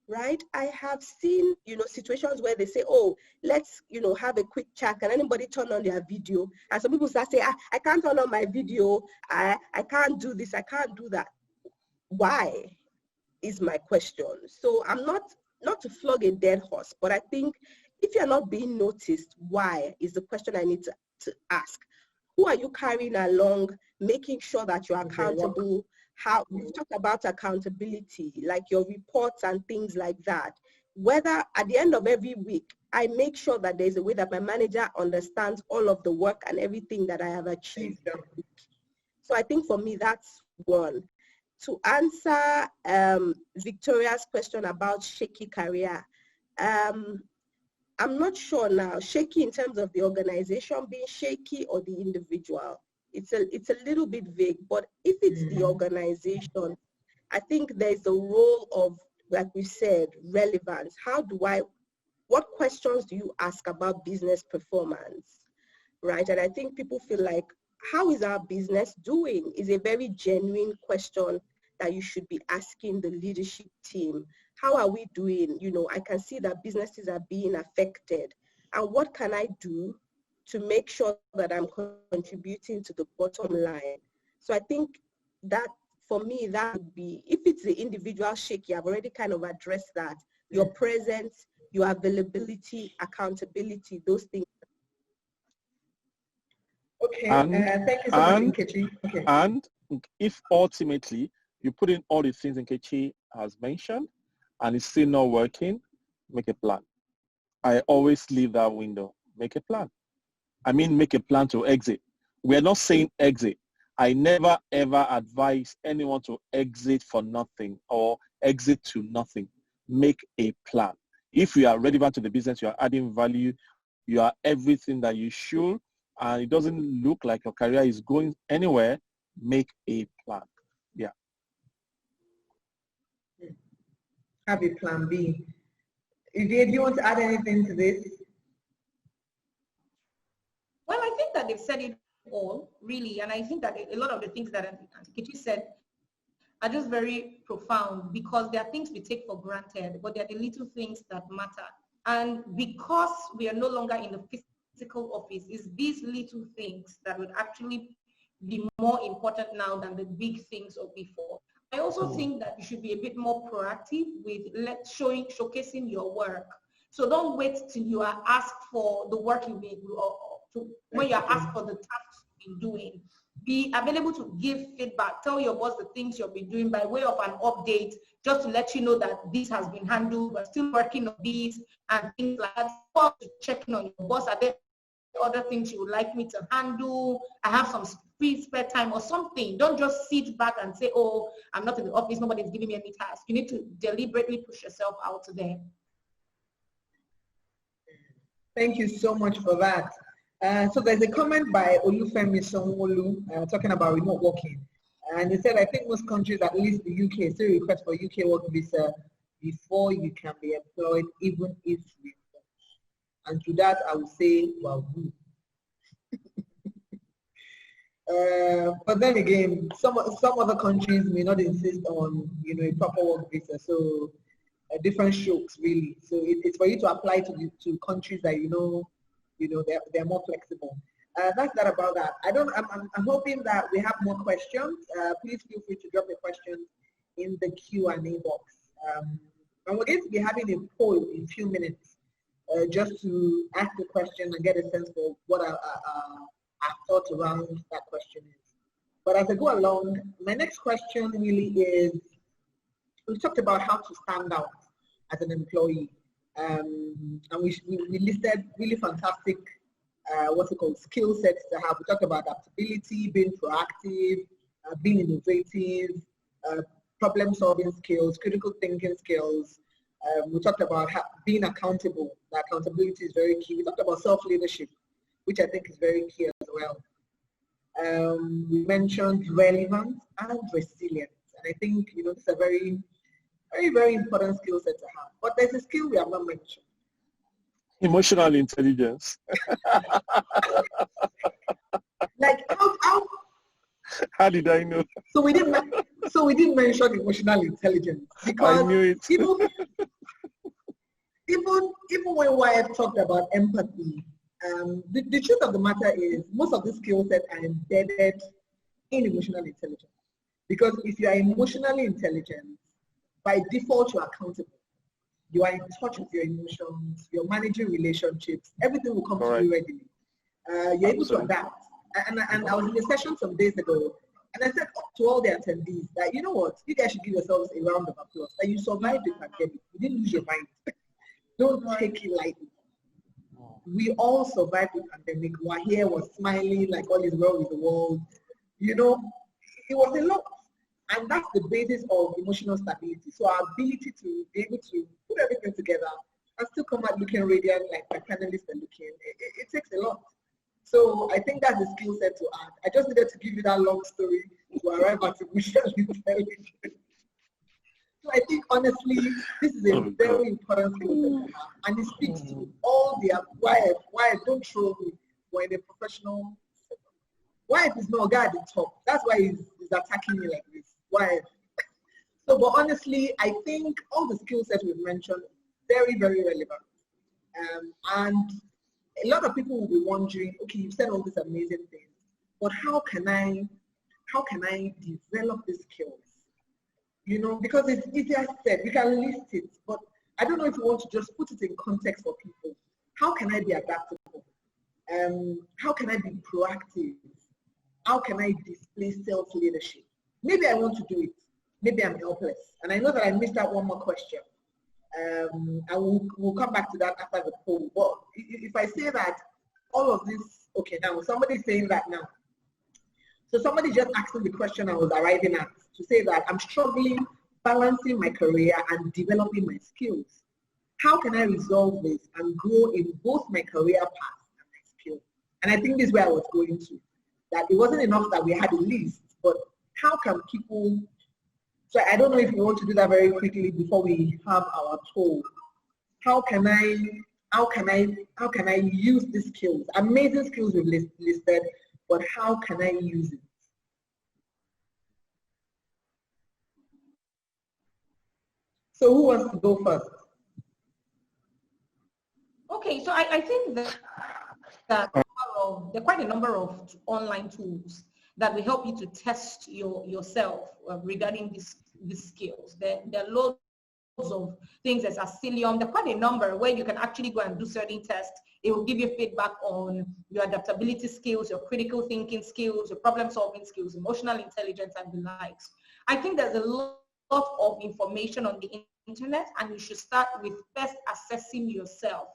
right? I have seen, situations where they say, oh, let's, have a quick chat. Can anybody turn on their video? And some people start saying, I can't turn on my video. I can't do this. I can't do that. Why is my question. So I'm not to flog a dead horse, but I think if you're not being noticed, why is the question I need to ask. Who are you carrying along, making sure that you're accountable? How we've talked about accountability, like your reports and things like that. Whether at the end of every week, I make sure that there's a way that my manager understands all of the work and everything that I have achieved. So I think for me, that's one. To answer Victoria's question about shaky career, I'm not sure now, shaky in terms of the organization being shaky or the individual. It's a little bit vague, but if it's the organization, I think there's a role of, like we said, relevance. What questions do you ask about business performance, right? And I think people feel like, how is our business doing? Is a very genuine question that you should be asking the leadership team. How are we doing? I can see that businesses are being affected. And what can I do to make sure that I'm contributing to the bottom line? So I think that, for me, that would be, if it's the individual shaky, I've already kind of addressed that. your presence, your availability, accountability, those things. Okay, thank you so much, Nkechi. Okay. And if ultimately you put in all the things Nkechi has mentioned and it's still not working, make a plan. I always leave that window. Make a plan. I mean, make a plan to exit. We're not saying exit. I never ever advise anyone to exit for nothing or exit to nothing. Make a plan. If you are relevant to the business, you are adding value, you are everything that you should, and it doesn't look like your career is going anywhere, make a plan. Yeah. Have a plan B. Ivie, do you want to add anything to this? Well, I think that they've said it all, really, and I think that a lot of the things that Nkechi said are just very profound, because there are things we take for granted, but there are the little things that matter. And because we are no longer in the physical office, it's these little things that would actually be more important now than the big things of before. I also think that you should be a bit more proactive with showcasing your work. So don't wait till you are asked for the work you made, or when you are asked for the tasks you've been doing. Be available to give feedback. Tell your boss the things you'll be doing by way of an update, just to let you know that this has been handled. We're still working on these and things like that. Checking on your boss. Are there other things you would like me to handle? I have some free spare time or something. Don't just sit back and say, oh, I'm not in the office, nobody's giving me any task. You need to deliberately push yourself out there. Thank you so much for that. So there's a comment by Olufemi Sonwolu talking about remote working. And he said, I think most countries, at least the UK, still request for UK work visa before you can be employed, even if remote. And to that, I would say, well, good. But then again, some other countries may not insist on, a proper work visa. So different strokes, really. So it's for you to apply to countries that they're more flexible. That's that about that. I'm hoping that we have more questions. Please feel free to drop your questions in the Q&A box. And we're going to be having a poll in a few minutes, just to ask the question and get a sense for what our thoughts around that question is. But as I go along, my next question really is, we talked about how to stand out as an employee. And we listed really fantastic, skill sets to have. We talked about adaptability, being proactive, being innovative, problem-solving skills, critical thinking skills. We talked about being accountable. That accountability is very key. We talked about self-leadership, which I think is very key as well. We mentioned relevance and resilience. And I think, this is a very, very, very important skill set to have. But there's a skill we have not mentioned. Emotional intelligence. Like how did I know? So we didn't mention emotional intelligence, because I knew it. even when Wyatt talked about empathy, the truth of the matter is most of the skill sets are embedded in emotional intelligence. Because if you are emotionally intelligent, by default, you are accountable. You are in touch with your emotions, you're managing relationships, everything will come to you readily. You're able to adapt. And I was in a session some days ago, and I said to all the attendees that, you know what, you guys should give yourselves a round of applause. That you survived the pandemic. You didn't lose your mind. Don't take it lightly. We all survived the pandemic. We're here, we're smiling like all is well with the world. It was a lot. And that's the basis of emotional stability. So our ability to be able to put everything together and still come out looking radiant like my panelists are looking, it takes a lot. So I think that's a skill set to add. I just needed to give you that long story to arrive at emotional intelligence. So I think honestly, this is a very important skill set to have. And it speaks to all the why don't throw me when in a professional setup. Why is no guy at the top? That's why he's attacking me like this. Why? So, but honestly, I think all the skill sets we've mentioned, very, very relevant. And a lot of people will be wondering, okay, you've said all these amazing things, but how can I develop these skills? Because it's easier said, we can list it, but I don't know if you want to just put it in context for people. How can I be adaptable? How can I be proactive? How can I display self-leadership? Maybe I want to do it. Maybe I'm helpless. And I know that I missed out one more question. We'll come back to that after the poll. But if I say that all of this, okay, now somebody's saying that now. So somebody just asked me the question I was arriving at, to say that I'm struggling balancing my career and developing my skills. How can I resolve this and grow in both my career path and my skills? And I think this is where I was going to. That it wasn't enough that we had a list, but how can people, so I don't know if you want to do that very quickly before we have our poll. How can I use these skills? Amazing skills we've listed, but how can I use it? So who wants to go first? Okay, so I think that there are quite a number of online tools that will help you to test yourself regarding these skills. There are loads of things as Asilium. There are quite a number where you can actually go and do certain tests. It will give you feedback on your adaptability skills, your critical thinking skills, your problem solving skills, emotional intelligence, and the likes. I think there's a lot of information on the internet, and you should start with first assessing yourself,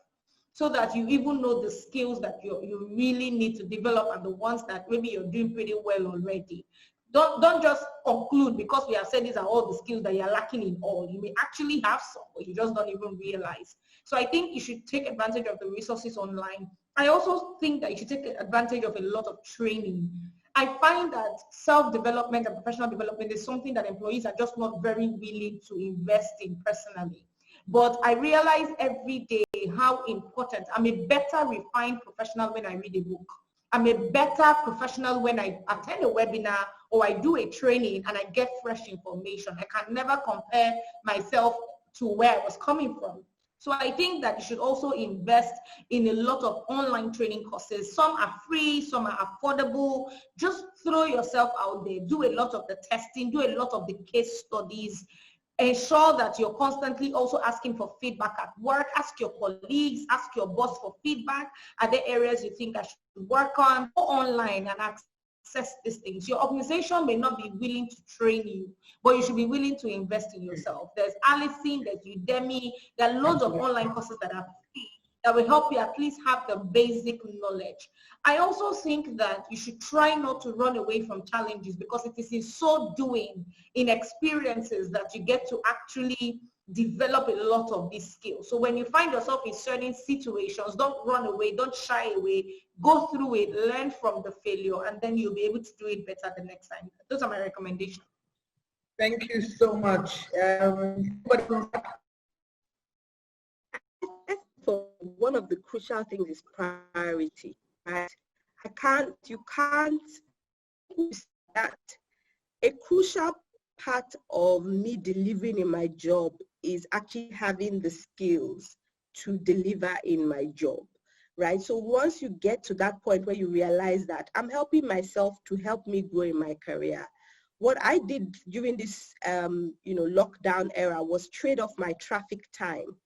so that you even know the skills that you really need to develop and the ones that maybe you're doing pretty well already. Don't just conclude because we have said these are all the skills that you're lacking in all. You may actually have some, but you just don't even realize. So I think you should take advantage of the resources online. I also think that you should take advantage of a lot of training. I find that self-development and professional development is something that employees are just not very willing to invest in personally. But I realize every day how important. I'm a better refined professional when I read a book. I'm a better professional when I attend a webinar or I do a training and I get fresh information. I can never compare myself to where I was coming from. So I think that you should also invest in a lot of online training courses. Some are free, some are affordable. Just throw yourself out there. Do a lot of the testing, do a lot of the case studies. Ensure that you're constantly also asking for feedback at work. Ask your colleagues, ask your boss for feedback. Are there areas you think I should work on? Go online and access these things. Your organization may not be willing to train you, but you should be willing to invest in yourself. There's Allison, there's Udemy. There are loads of online courses that are free that will help you at least have the basic knowledge. I also think that you should try not to run away from challenges, because it is in so doing, in experiences, that you get to actually develop a lot of these skills. So when you find yourself in certain situations, don't run away, don't shy away, go through it, learn from the failure, and then you'll be able to do it better the next time. Those are my recommendations. Thank you so much. One of the crucial things is priority, right? You can't that a crucial part of me delivering in my job is actually having the skills to deliver in my job, right? So once you get to that point where you realize that I'm helping myself to help me grow in my career, what I did during this lockdown era was trade off my traffic time,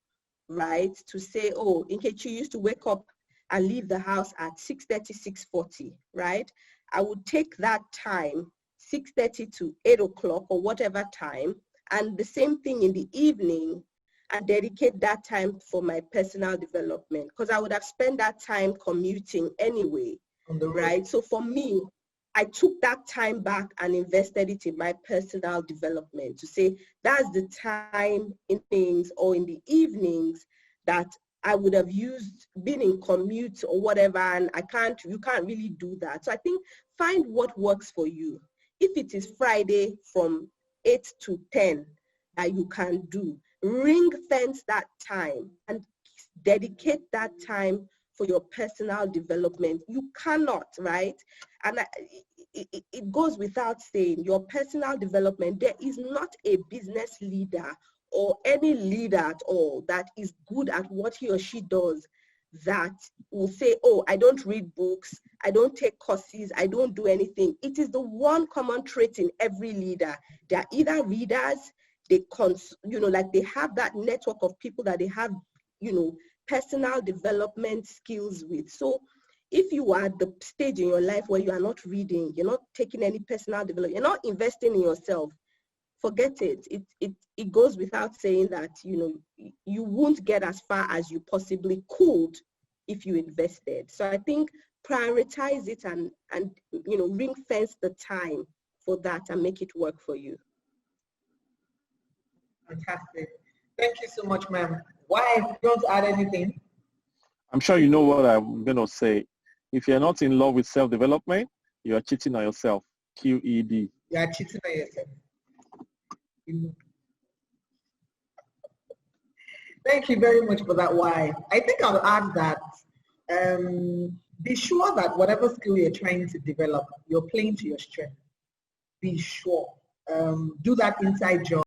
right? To say, oh, Nkechi used to wake up and leave the house at 6:30, 6:40, right? I would take that time, 6:30 to 8 o'clock or whatever time, and the same thing in the evening, and dedicate that time for my personal development, because I would have spent that time commuting anyway, right? So for me, I took that time back and invested it in my personal development, to say that's the time in things or in the evenings that I would have used being in commute or whatever, and you can't really do that. So I think find what works for you. If it is Friday from 8 to 10 that you can do, ring fence that time and dedicate that time for your personal development. You cannot, right? And it goes without saying, your personal development, there is not a business leader or any leader at all that is good at what he or she does that will say, oh, I don't read books, I don't take courses, I don't do anything. It is the one common trait in every leader. They're either readers, like they have that network of people that they have, personal development skills with. So if you are at the stage in your life where you are not reading, you're not taking any personal development, you're not investing in yourself, forget it. It goes without saying that, you won't get as far as you possibly could if you invested. So I think prioritize it and ring fence the time for that and make it work for you. Fantastic. Thank you so much, ma'am. Why? You want to add anything? I'm sure you know what I'm going to say. If you're not in love with self-development, you are cheating on yourself. QED. You are cheating on yourself. Thank you very much for that why. I think I'll add that be sure that whatever skill you're trying to develop, you're playing to your strength. Be sure. Do that inside job.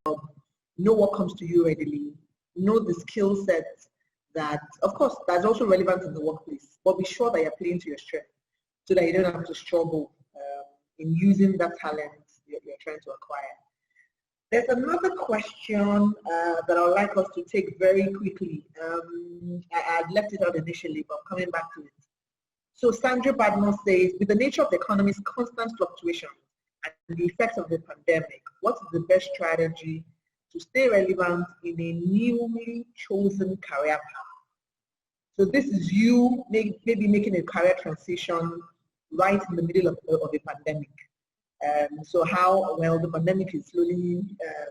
Know what comes to you readily. Know the skill sets that, of course, that's also relevant in the workplace. But be sure that you're playing to your strength so that you don't have to struggle in using that talent you're trying to acquire. There's another question that I would like us to take very quickly. I left it out initially, but I'm coming back to it. So Sandra Badmore says, with the nature of the economy's constant fluctuation and the effects of the pandemic, what is the best strategy to stay relevant in a newly chosen career path? So this is you maybe making a career transition right in the middle of a pandemic. So how, well, the pandemic is slowly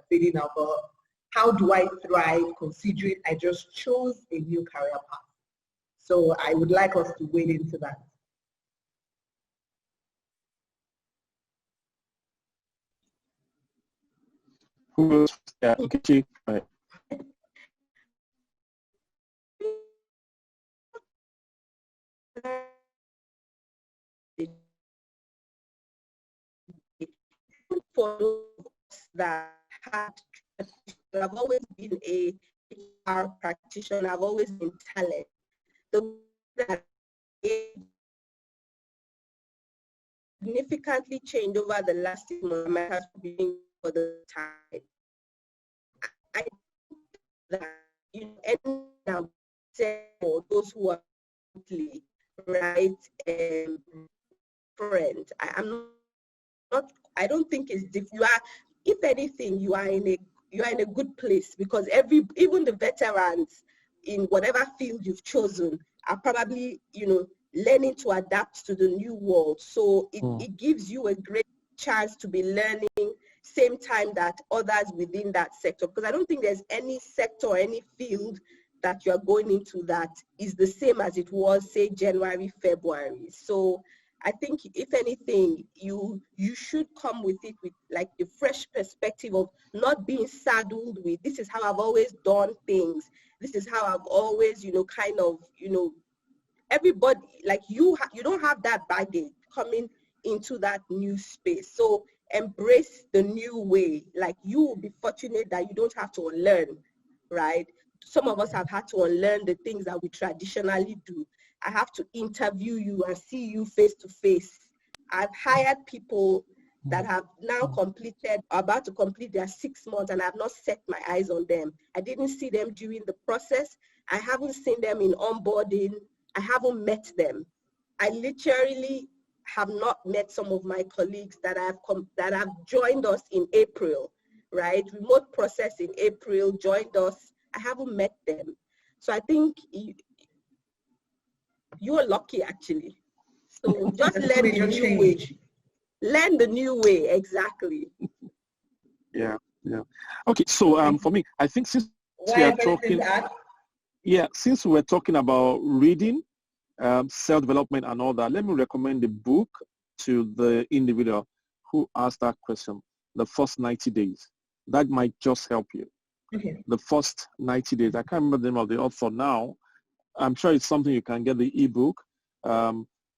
fading out, but how do I thrive considering I just chose a new career path? So I would like us to wade into that. Who goes? Yeah, Nkechi. Right. For those that I've always been a HR practitioner, I've always been talent. The that significantly changed over the last 6 months might have been for the time. I think that any now for those who are right friend, I don't think it's you are, if anything, you are in a good place, because even the veterans in whatever field you've chosen are probably learning to adapt to the new world. So it gives you a great chance to be learning same time that others within that sector, because I don't think there's any sector or any field that you're going into that is the same as it was, say, January, February. So I think if anything, you should come with it with like a fresh perspective of not being saddled with, this is how I've always done things. This is how I've always, everybody, like you don't have that baggage coming into that new space. So embrace the new way. Like, you will be fortunate that you don't have to unlearn, right? Some of us have had to unlearn the things that we traditionally do. I have to interview you and see you face to face. I've hired people that have now about to complete their 6 months, and I've not set my eyes on them. I didn't see them during the process. I haven't seen them in onboarding. I haven't met them. I literally have not met some of my colleagues that have joined us in April, right? Remote process in April, joined us. I haven't met them. So I think you are lucky, actually. So just learn the new way. Learn the new way, exactly. Yeah. Okay, so for me, I think since we are talking, since we're talking about reading, self-development and all that, let me recommend the book to the individual who asked that question, The First 90 Days. That might just help you. Okay. The First 90 Days. I can't remember the name of the author now. I'm sure it's something you can get the ebook.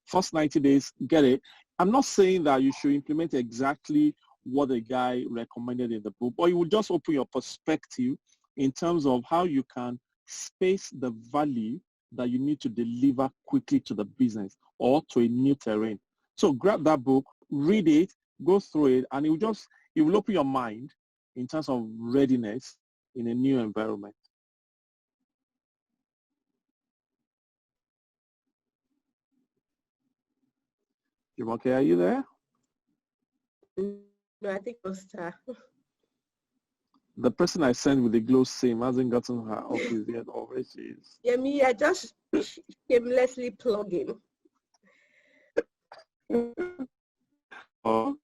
First 90 Days, get it. I'm not saying that you should implement exactly what the guy recommended in the book, but you will just open your perspective in terms of how you can space the value that you need to deliver quickly to the business or to a new terrain. So grab that book, read it, go through it, and it will open your mind in terms of readiness in a new environment. Jumoke, are you there? No, I think it was the person I sent with the glow sim hasn't gotten her office yet, or where she is. Yemi, I just shamelessly plugging. Oh.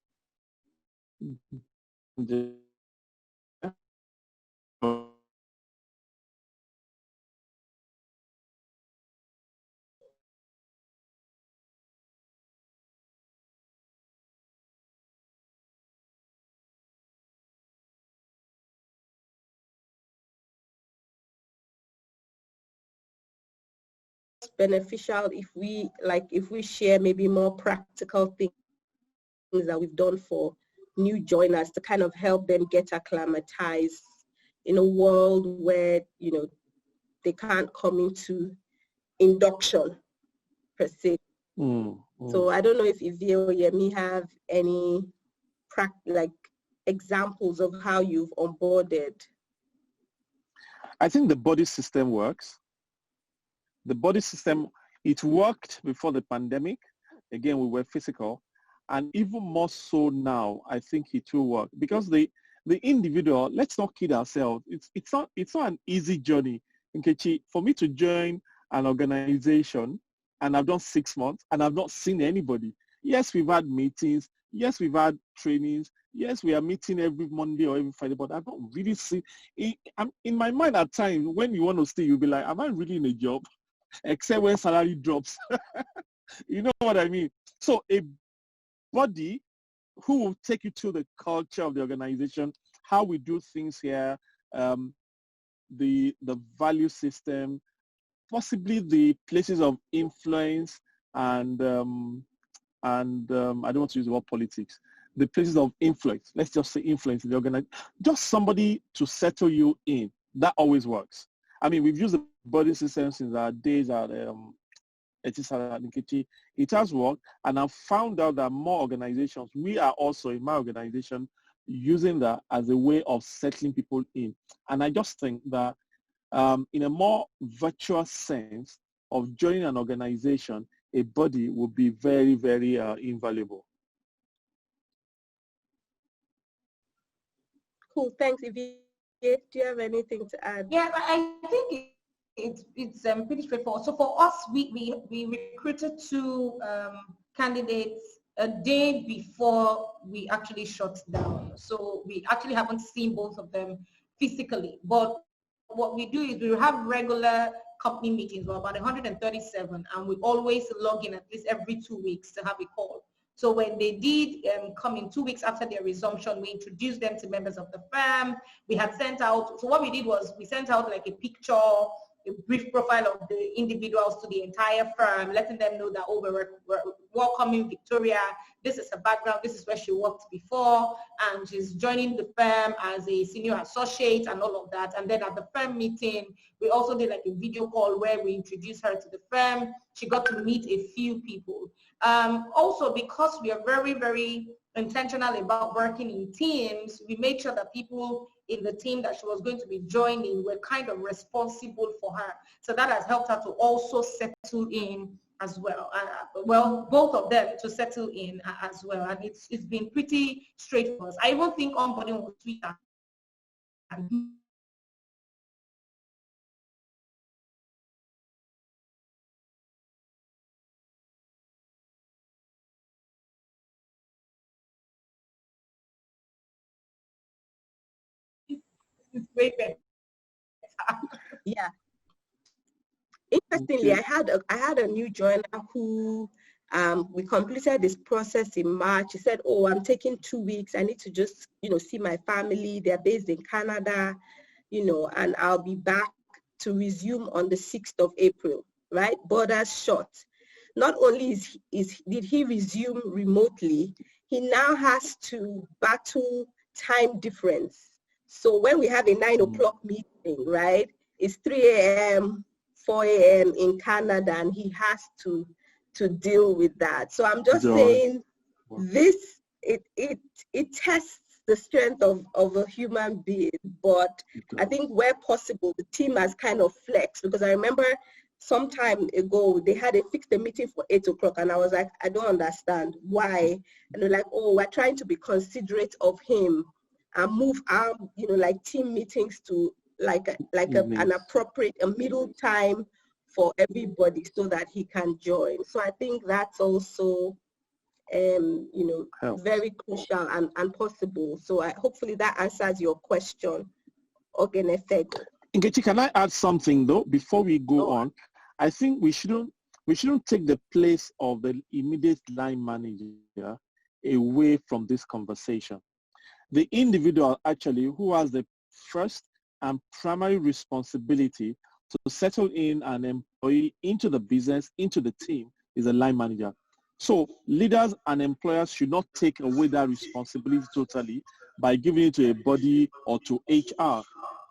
Beneficial if we share maybe more practical things that we've done for new joiners to kind of help them get acclimatized in a world where, you know, they can't come into induction per se. So I don't know if Ivie or Yemi have any examples of how you've onboarded. I think the body system works. The body system, it worked before the pandemic. Again, we were physical. And even more so now, I think it will work. Because the individual, let's not kid ourselves, it's not an easy journey. Nkechi, for me to join an organization, and I've done 6 months, and I've not seen anybody. Yes, we've had meetings. Yes, we've had trainings. Yes, we are meeting every Monday or every Friday, but I've not really seen, in my mind at times, when you want to stay, you'll be like, am I really in a job? Except when salary drops. You know what I mean? So a body who will take you to the culture of the organization, how we do things here, the value system, possibly the places of influence, and I don't want to use the word politics, the places of influence, let's just say influence in the organization, just somebody to settle you in. That always works. I mean, we've used the body system since our days at Nkechi. It has worked, and I've found out that more organizations, we are also in my organization using that as a way of settling people in. And I just think that in a more virtual sense of joining an organization, a body will be very, very invaluable. Cool, thanks, Ivie. Do you have anything to add? Yeah, I think it's pretty straightforward. So for us, we recruited 2 candidates a day before we actually shut down. So we actually haven't seen both of them physically. But what we do is we have regular company meetings. We're about 137, and we always log in at least every 2 weeks to have a call. So when they did come in 2 weeks after their resumption, we introduced them to members of the firm. We had sent out, so what we did was we sent out like a picture, a brief profile of the individuals to the entire firm, letting them know that, oh, we're welcoming Victoria. This is her background. This is where she worked before, and she's joining the firm as a senior associate and all of that. And then at the firm meeting, we also did like a video call where we introduced her to the firm. She got to meet a few people. Also, because we are very, very intentional about working in teams, we made sure that people in the team that she was going to be joining were kind of responsible for her. So that has helped her to also settle in as well. Well, both of them to settle in as well. And it's been pretty straightforward. I even think onboarding was sweeter. It's way better. Yeah. Interestingly, I had a new joiner who we completed this process in March. He said, oh, I'm taking 2 weeks. I need to just, see my family. They're based in Canada, and I'll be back to resume on the 6th of April, right? Borders shut. Not only did he resume remotely, he now has to battle time difference. So when we have a 9 o'clock meeting, right, it's 3 a.m., 4 a.m. in Canada, and he has to deal with that. So I'm just saying it tests the strength of a human being, but I think where possible, the team has kind of flexed, because I remember some time ago, they fixed a meeting for 8 o'clock, and I was like, I don't understand why. And they're like, oh, we're trying to be considerate of him and move our, like team meetings to an appropriate, a middle time for everybody so that he can join. So I think that's also, very crucial and possible. So hopefully that answers your question, Ogenefego. Nkechi, can I add something though before we go on? I think we shouldn't take the place of the immediate line manager away from this conversation. The individual actually who has the first and primary responsibility to settle in an employee into the business, into the team, is a line manager. So leaders and employers should not take away that responsibility totally by giving it to a body or to HR.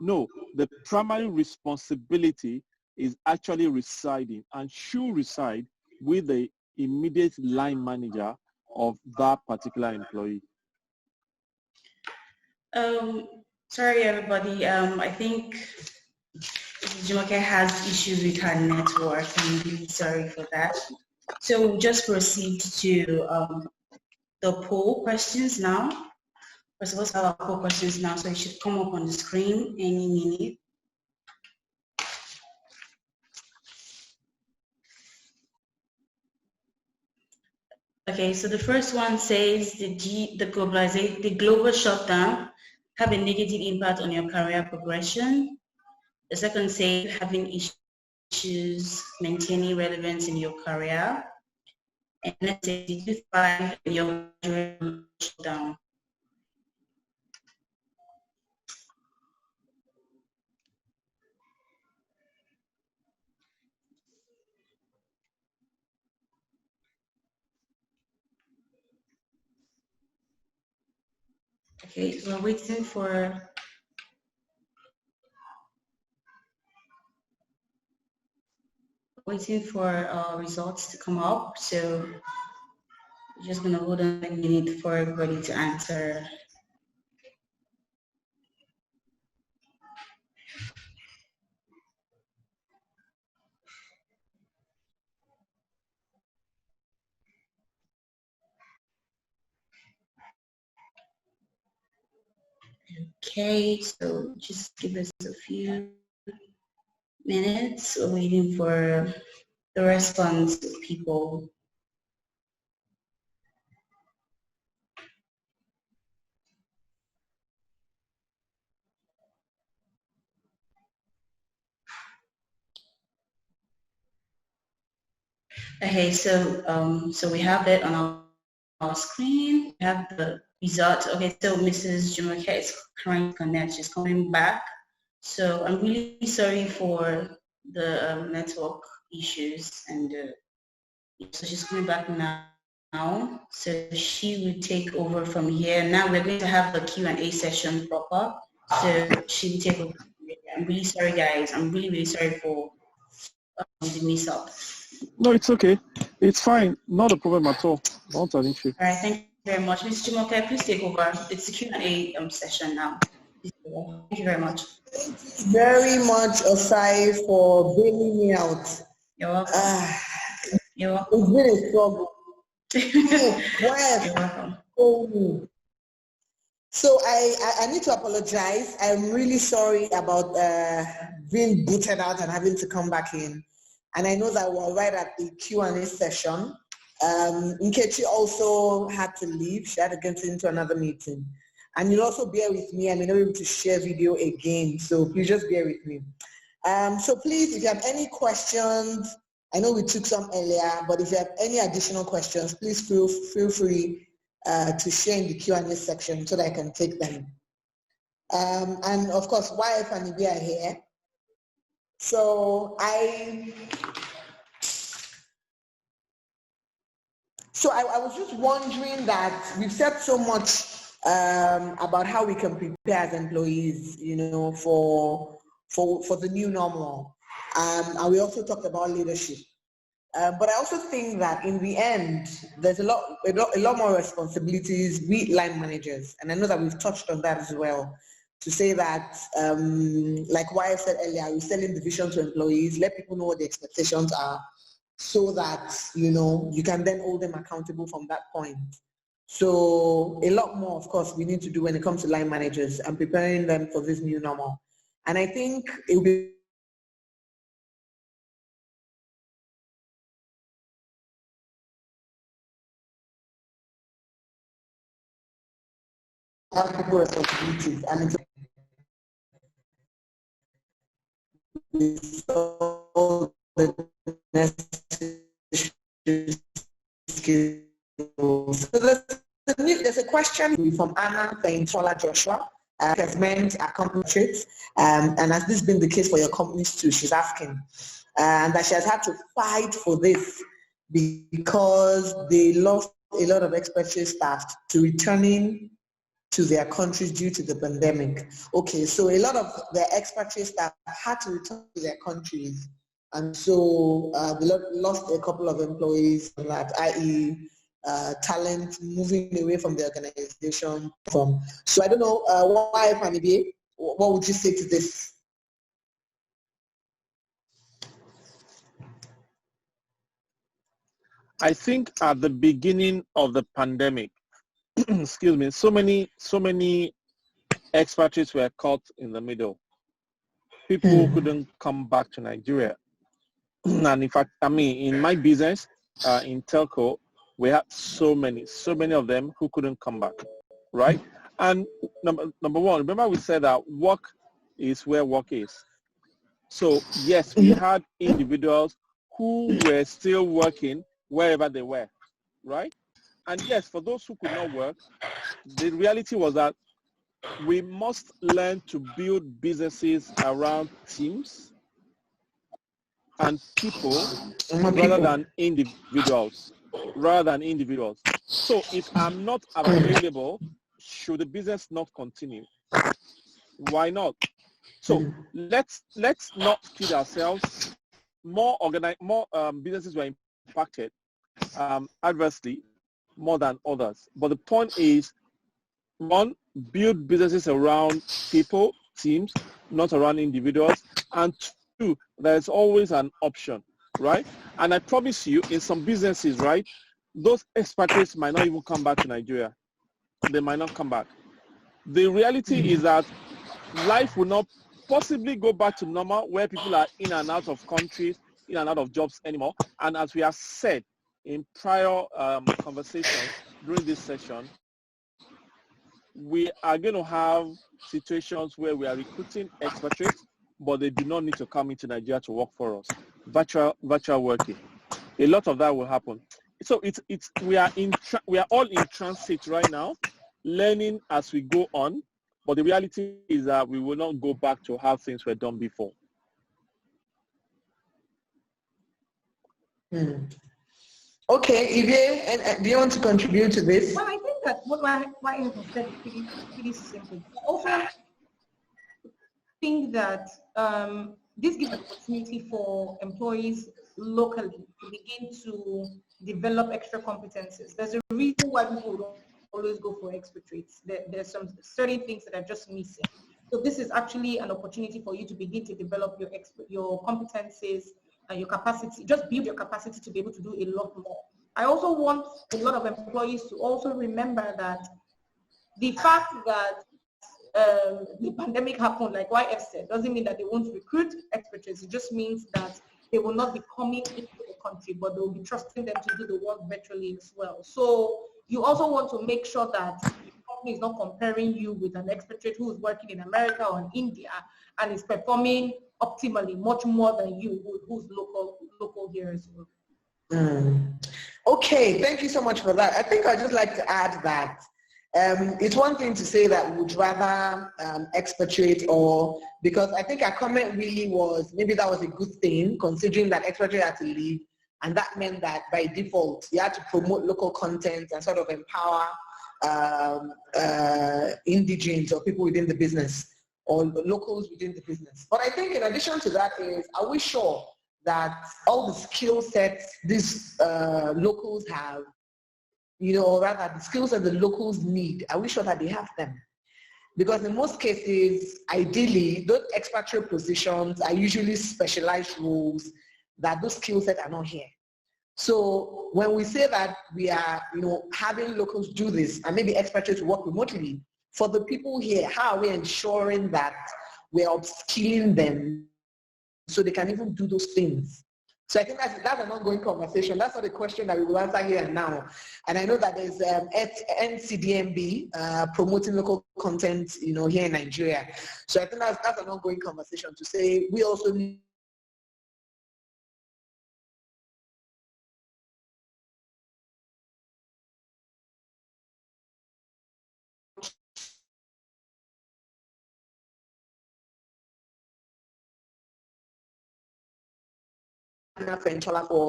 No, the primary responsibility is actually residing and should reside with the immediate line manager of that particular employee. Sorry, everybody. I think Jumoke has issues with her network. I'm really sorry for that. So we'll just proceed to the poll questions now. We're supposed to have our poll questions now, so it should come up on the screen any minute. Okay, so the first one says the global shutdown have a negative impact on your career progression. The second says having issues maintaining relevance in your career. And let's say, did you find your shutdown? Okay, we're waiting for results to come up. So we're just gonna hold on a minute for everybody to answer. Okay, so just give us a few minutes. We're waiting for the response of people. Okay, so we have it on our screen. We have the results. Okay, so Mrs. Jumoke is trying to connect. She's coming back. So I'm really sorry for the network issues, and so she's coming back now. So she will take over from here. Now we're going to have the Q&A session proper. So she will take over. I'm really sorry, guys. I'm really sorry for the mix-up. No, it's okay. It's fine. Not a problem at all. Not an issue. All right, thank you very much. Ms. Jumoke, please take over. It's the Q&A session now. Thank you very much. Very much, Osai, for bailing me out. You're welcome. You're welcome. It's been a struggle. You're welcome. So I need to apologize. I'm really sorry about being booted out and having to come back in. And I know that we're right at the Q&A session. Nkechi also had to leave. She had to get into another meeting. And you'll also bear with me. I may not be able to share video again, so please just bear with me. So please, if you have any questions, I know we took some earlier, but if you have any additional questions, please feel free to share in the Q&A section so that I can take them. And of course, YF and Ivie are here. So I was just wondering that we've said so much about how we can prepare as employees, for the new normal. And we also talked about leadership. But I also think that in the end, there's a lot more responsibilities we line managers, and I know that we've touched on that as well. To say that, like what I said earlier, we're selling the vision to employees, let people know what the expectations are, so that you can then hold them accountable from that point. So a lot more, of course, we need to do when it comes to line managers and preparing them for this new normal. And I think it will be have people responsibilities, and it's all the necessary skills. So there's a question from Anna Faintola Joshua. Has meant accomplish and has this been the case for your companies too? She's asking, and that she has had to fight for this because they lost a lot of expatriate staff to returning to their countries due to the pandemic. Okay, so a lot of the expatriate staff had to return to their countries, and so they lost a couple of employees from that, i.e. Talent moving away from the organization. So I don't know, why, Ivie, what would you say to this? I think at the beginning of the pandemic, excuse me, so many expatriates were caught in the middle. People couldn't come back to Nigeria. And in fact, I mean, in my business, in telco, we had so many of them who couldn't come back, right? And number one, remember we said that work is where work is. So yes, we had individuals who were still working wherever they were, right? And yes, for those who could not work, the reality was that we must learn to build businesses around teams and people rather than individuals. So if I'm not available, should the business not continue? Why not? So let's not kid ourselves. More businesses were impacted adversely more than others. But the point is, one, build businesses around people, teams, not around individuals. And two, there's always an option, right? And I promise you, in some businesses, right, those expatriates might not even come back to Nigeria. They might not come back. The reality is that life will not possibly go back to normal where people are in and out of countries, in and out of jobs anymore. And as we have said in prior conversations during this session, we are going to have situations where we are recruiting expatriates, but they do not need to come into Nigeria to work for us. Virtual working. A lot of that will happen. So we are all in transit right now, learning as we go on. But the reality is that we will not go back to how things were done before. Okay, Ivie, and do you want to contribute to this? Well, I think that what I said is pretty simple. I also think that this gives an opportunity for employees locally to begin to develop extra competencies. There's a reason why people don't always go for expatriates. There's some certain things that are just missing. So this is actually an opportunity for you to begin to develop your competencies and your capacity, just build your capacity to be able to do a lot more. I also want a lot of employees to also remember that the fact that the pandemic happened, like YF said, doesn't mean that they won't recruit expatriates. It just means that they will not be coming into the country, but they'll be trusting them to do the work virtually as well. So you also want to make sure that the company is not comparing you with an expatriate who is working in America or in India and is performing optimally much more than you, who's local here as well. Okay, thank you so much for that. I think I'd just like to add that it's one thing to say that we'd rather expatriate, or because I think our comment really was maybe that was a good thing considering that expatriate had to leave, and that meant that by default you had to promote local content and sort of empower indigenes or people within the business or locals within the business. But I think in addition to that is, are we sure that all the skill sets these locals have, or rather the skills that the locals need, are we sure that they have them? Because in most cases, ideally, those expatriate positions are usually specialized roles that those skill sets are not here. So when we say that we are, having locals do this and maybe expatriates work remotely, for the people here, how are we ensuring that we're upskilling them so they can even do those things? So I think that's an ongoing conversation. That's not a question that we will answer here and now. And I know that there's NCDMB promoting local content, here in Nigeria. So I think that's an ongoing conversation to say we also need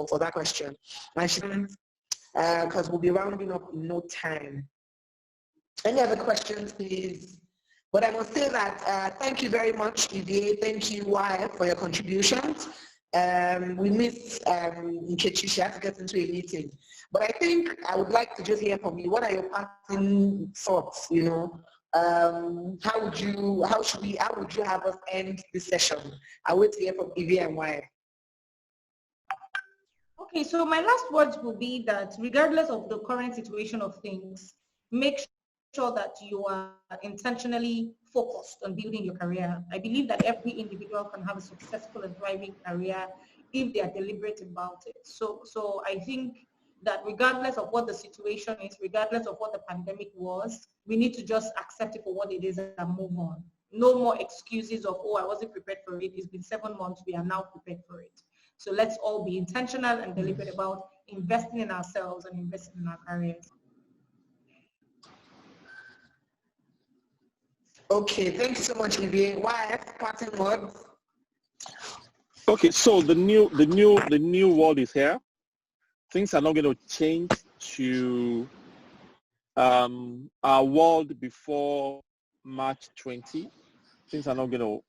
for that question. Because we'll be rounding up in no time. Any other questions, please? But I must say that thank you very much, Ivie. Thank you, YF, for your contributions. We missed Nkechi. She had to get into a meeting. But I think I would like to just hear from you. What are your passing thoughts? How would you have us end this session? I wait to hear from Ivie and YF. Okay, so my last words will be that regardless of the current situation of things, make sure that you are intentionally focused on building your career. I believe that every individual can have a successful and thriving career if they are deliberate about it. So I think that regardless of what the situation is, regardless of what the pandemic was, we need to just accept it for what it is and move on. No more excuses of, I wasn't prepared for it. It's been 7 months. We are now prepared for it. So let's all be intentional and deliberate about investing in ourselves and investing in our careers. Okay, thank you so much, Ivie. Why parting words? Okay, so the new world is here. Things are not going to change to our world before March 20. Things are not going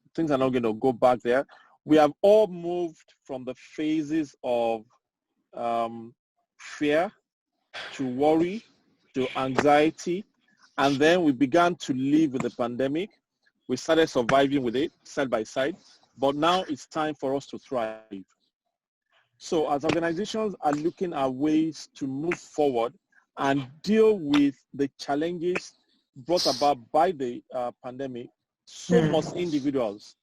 to go back there. We have all moved from the phases of fear to worry to anxiety, and then we began to live with the pandemic. We started surviving with it side by side, but now it's time for us to thrive. So as organizations are looking at ways to move forward and deal with the challenges brought about by the pandemic, so must individuals.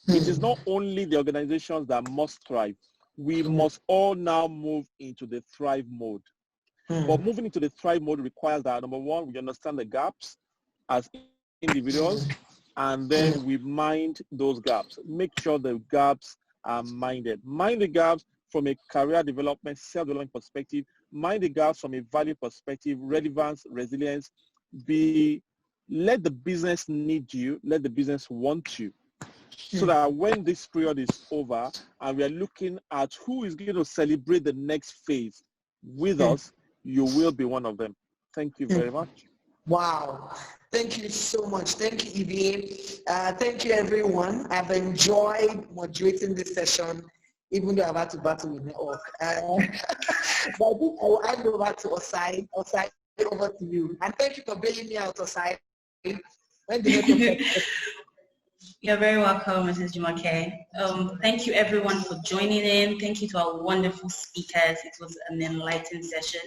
It is not only the organizations that must thrive. We must all now move into the thrive mode. But moving into the thrive mode requires that, number one, we understand the gaps as individuals, and then we mind those gaps. Make sure the gaps are minded. Mind the gaps from a career development, self-development perspective. Mind the gaps from a value perspective, relevance, resilience. Let the business need you. Let the business want you. So that when this period is over and we are looking at who is going to celebrate the next phase with us, you will be one of them. Thank you very much. Wow. Thank you so much. Thank you, Ivie. Thank you, everyone. I've enjoyed moderating this session, even though I've had to battle with network. But I think I will hand over to Osai. Osai, over to you. And thank you for bailing me out, Osai. When the network You're very welcome, Mrs. Jumoke. Thank you everyone for joining in. Thank you to our wonderful speakers. It was an enlightening session.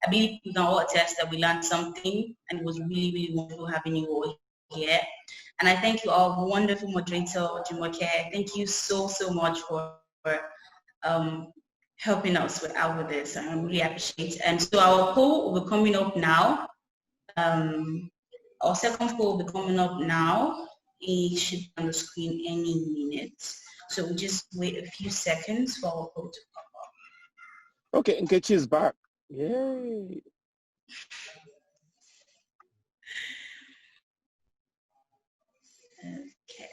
I believe we can all attest that we learned something, and it was really, really wonderful having you all here. And I thank you all, wonderful moderator, Jumoke. Thank you so, so much for helping us out with this. I really appreciate it. And so our poll will be coming up now. Our second poll will be coming up now. It should be on the screen any minute. So we'll just wait a few seconds for our poll to pop up. Okay, Nkechi is back. Yay.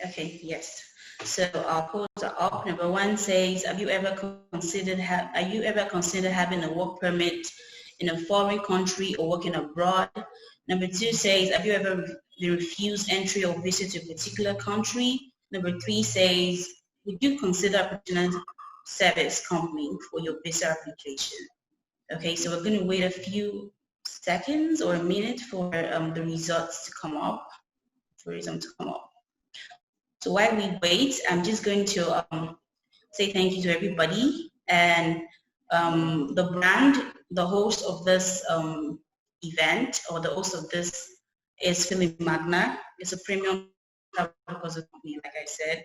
Okay, yes. So our polls are up. Number one says, are you ever considered having a work permit in a foreign country or working abroad? Number two says, have you ever been refused entry or visit to a particular country? Number three says, would you consider opportunity service company for your visa application. Okay, so we're going to wait a few seconds or a minute for the results to come up, So while we wait, I'm just going to say thank you to everybody. And the brand, the host of this event, or the host of this is Filii Magna. It's a premium travel company, like I said.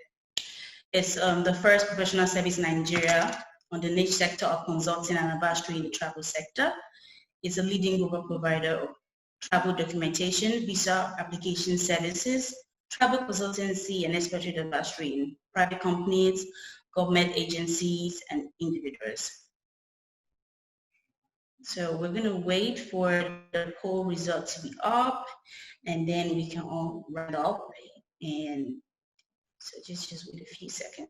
It's the first professional service in Nigeria on the niche sector of consulting and advisory in the travel sector. It's a leading global provider of travel documentation, visa application services, travel consultancy, and expatriate advisory in private companies, government agencies, and individuals. So we're going to wait for the poll results to be up, and then we can all run up. And so just wait a few seconds.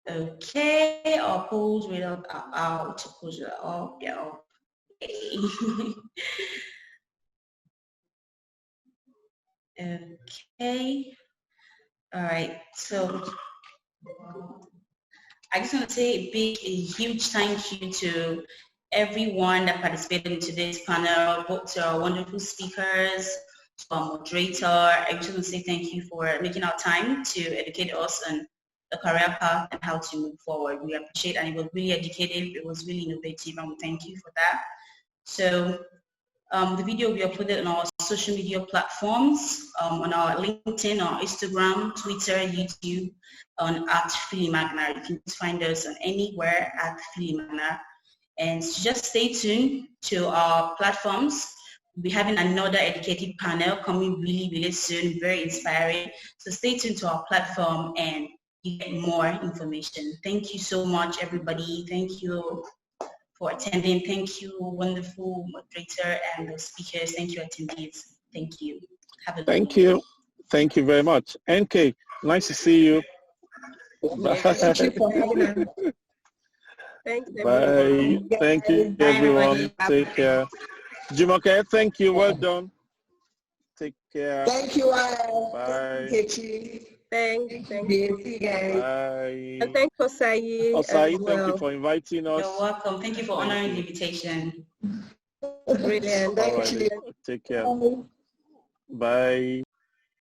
Okay, our polls results are out. Polls are up. Yeah. Okay. Okay. All right. So I just want to say a huge thank you to everyone that participated in today's panel, both to our wonderful speakers, to our moderator. I just want to say thank you for making our time to educate us on the career path and how to move forward. We appreciate, and it was really educative, it was really innovative, and we thank you for that. So the video will be uploaded on our social media platforms, on our LinkedIn, our Instagram, Twitter, YouTube, on @Filii Magna. You can just find us on anywhere @Filii Magna. And just stay tuned to our platforms. We'll be having another educative panel coming really soon, very inspiring. So stay tuned to our platform and you get more information. Thank you so much, everybody. Thank you for attending. Thank you, wonderful moderator and the speakers. Thank you, attendees. Thank you. Have a Thank you. Thank you very much. NK, nice to see you. Thank you for having us. Thanks, everyone. Bye. Thank you, everyone. Take care. Jumoke, thank you. Well done. Take care. Thank you. Bye. Nkechi. Thanks. See you guys. Bye. And thanks for Osai. Osai, thank you for inviting us. You're welcome. Thank you for honoring the invitation. Brilliant. All right. Take care. Bye.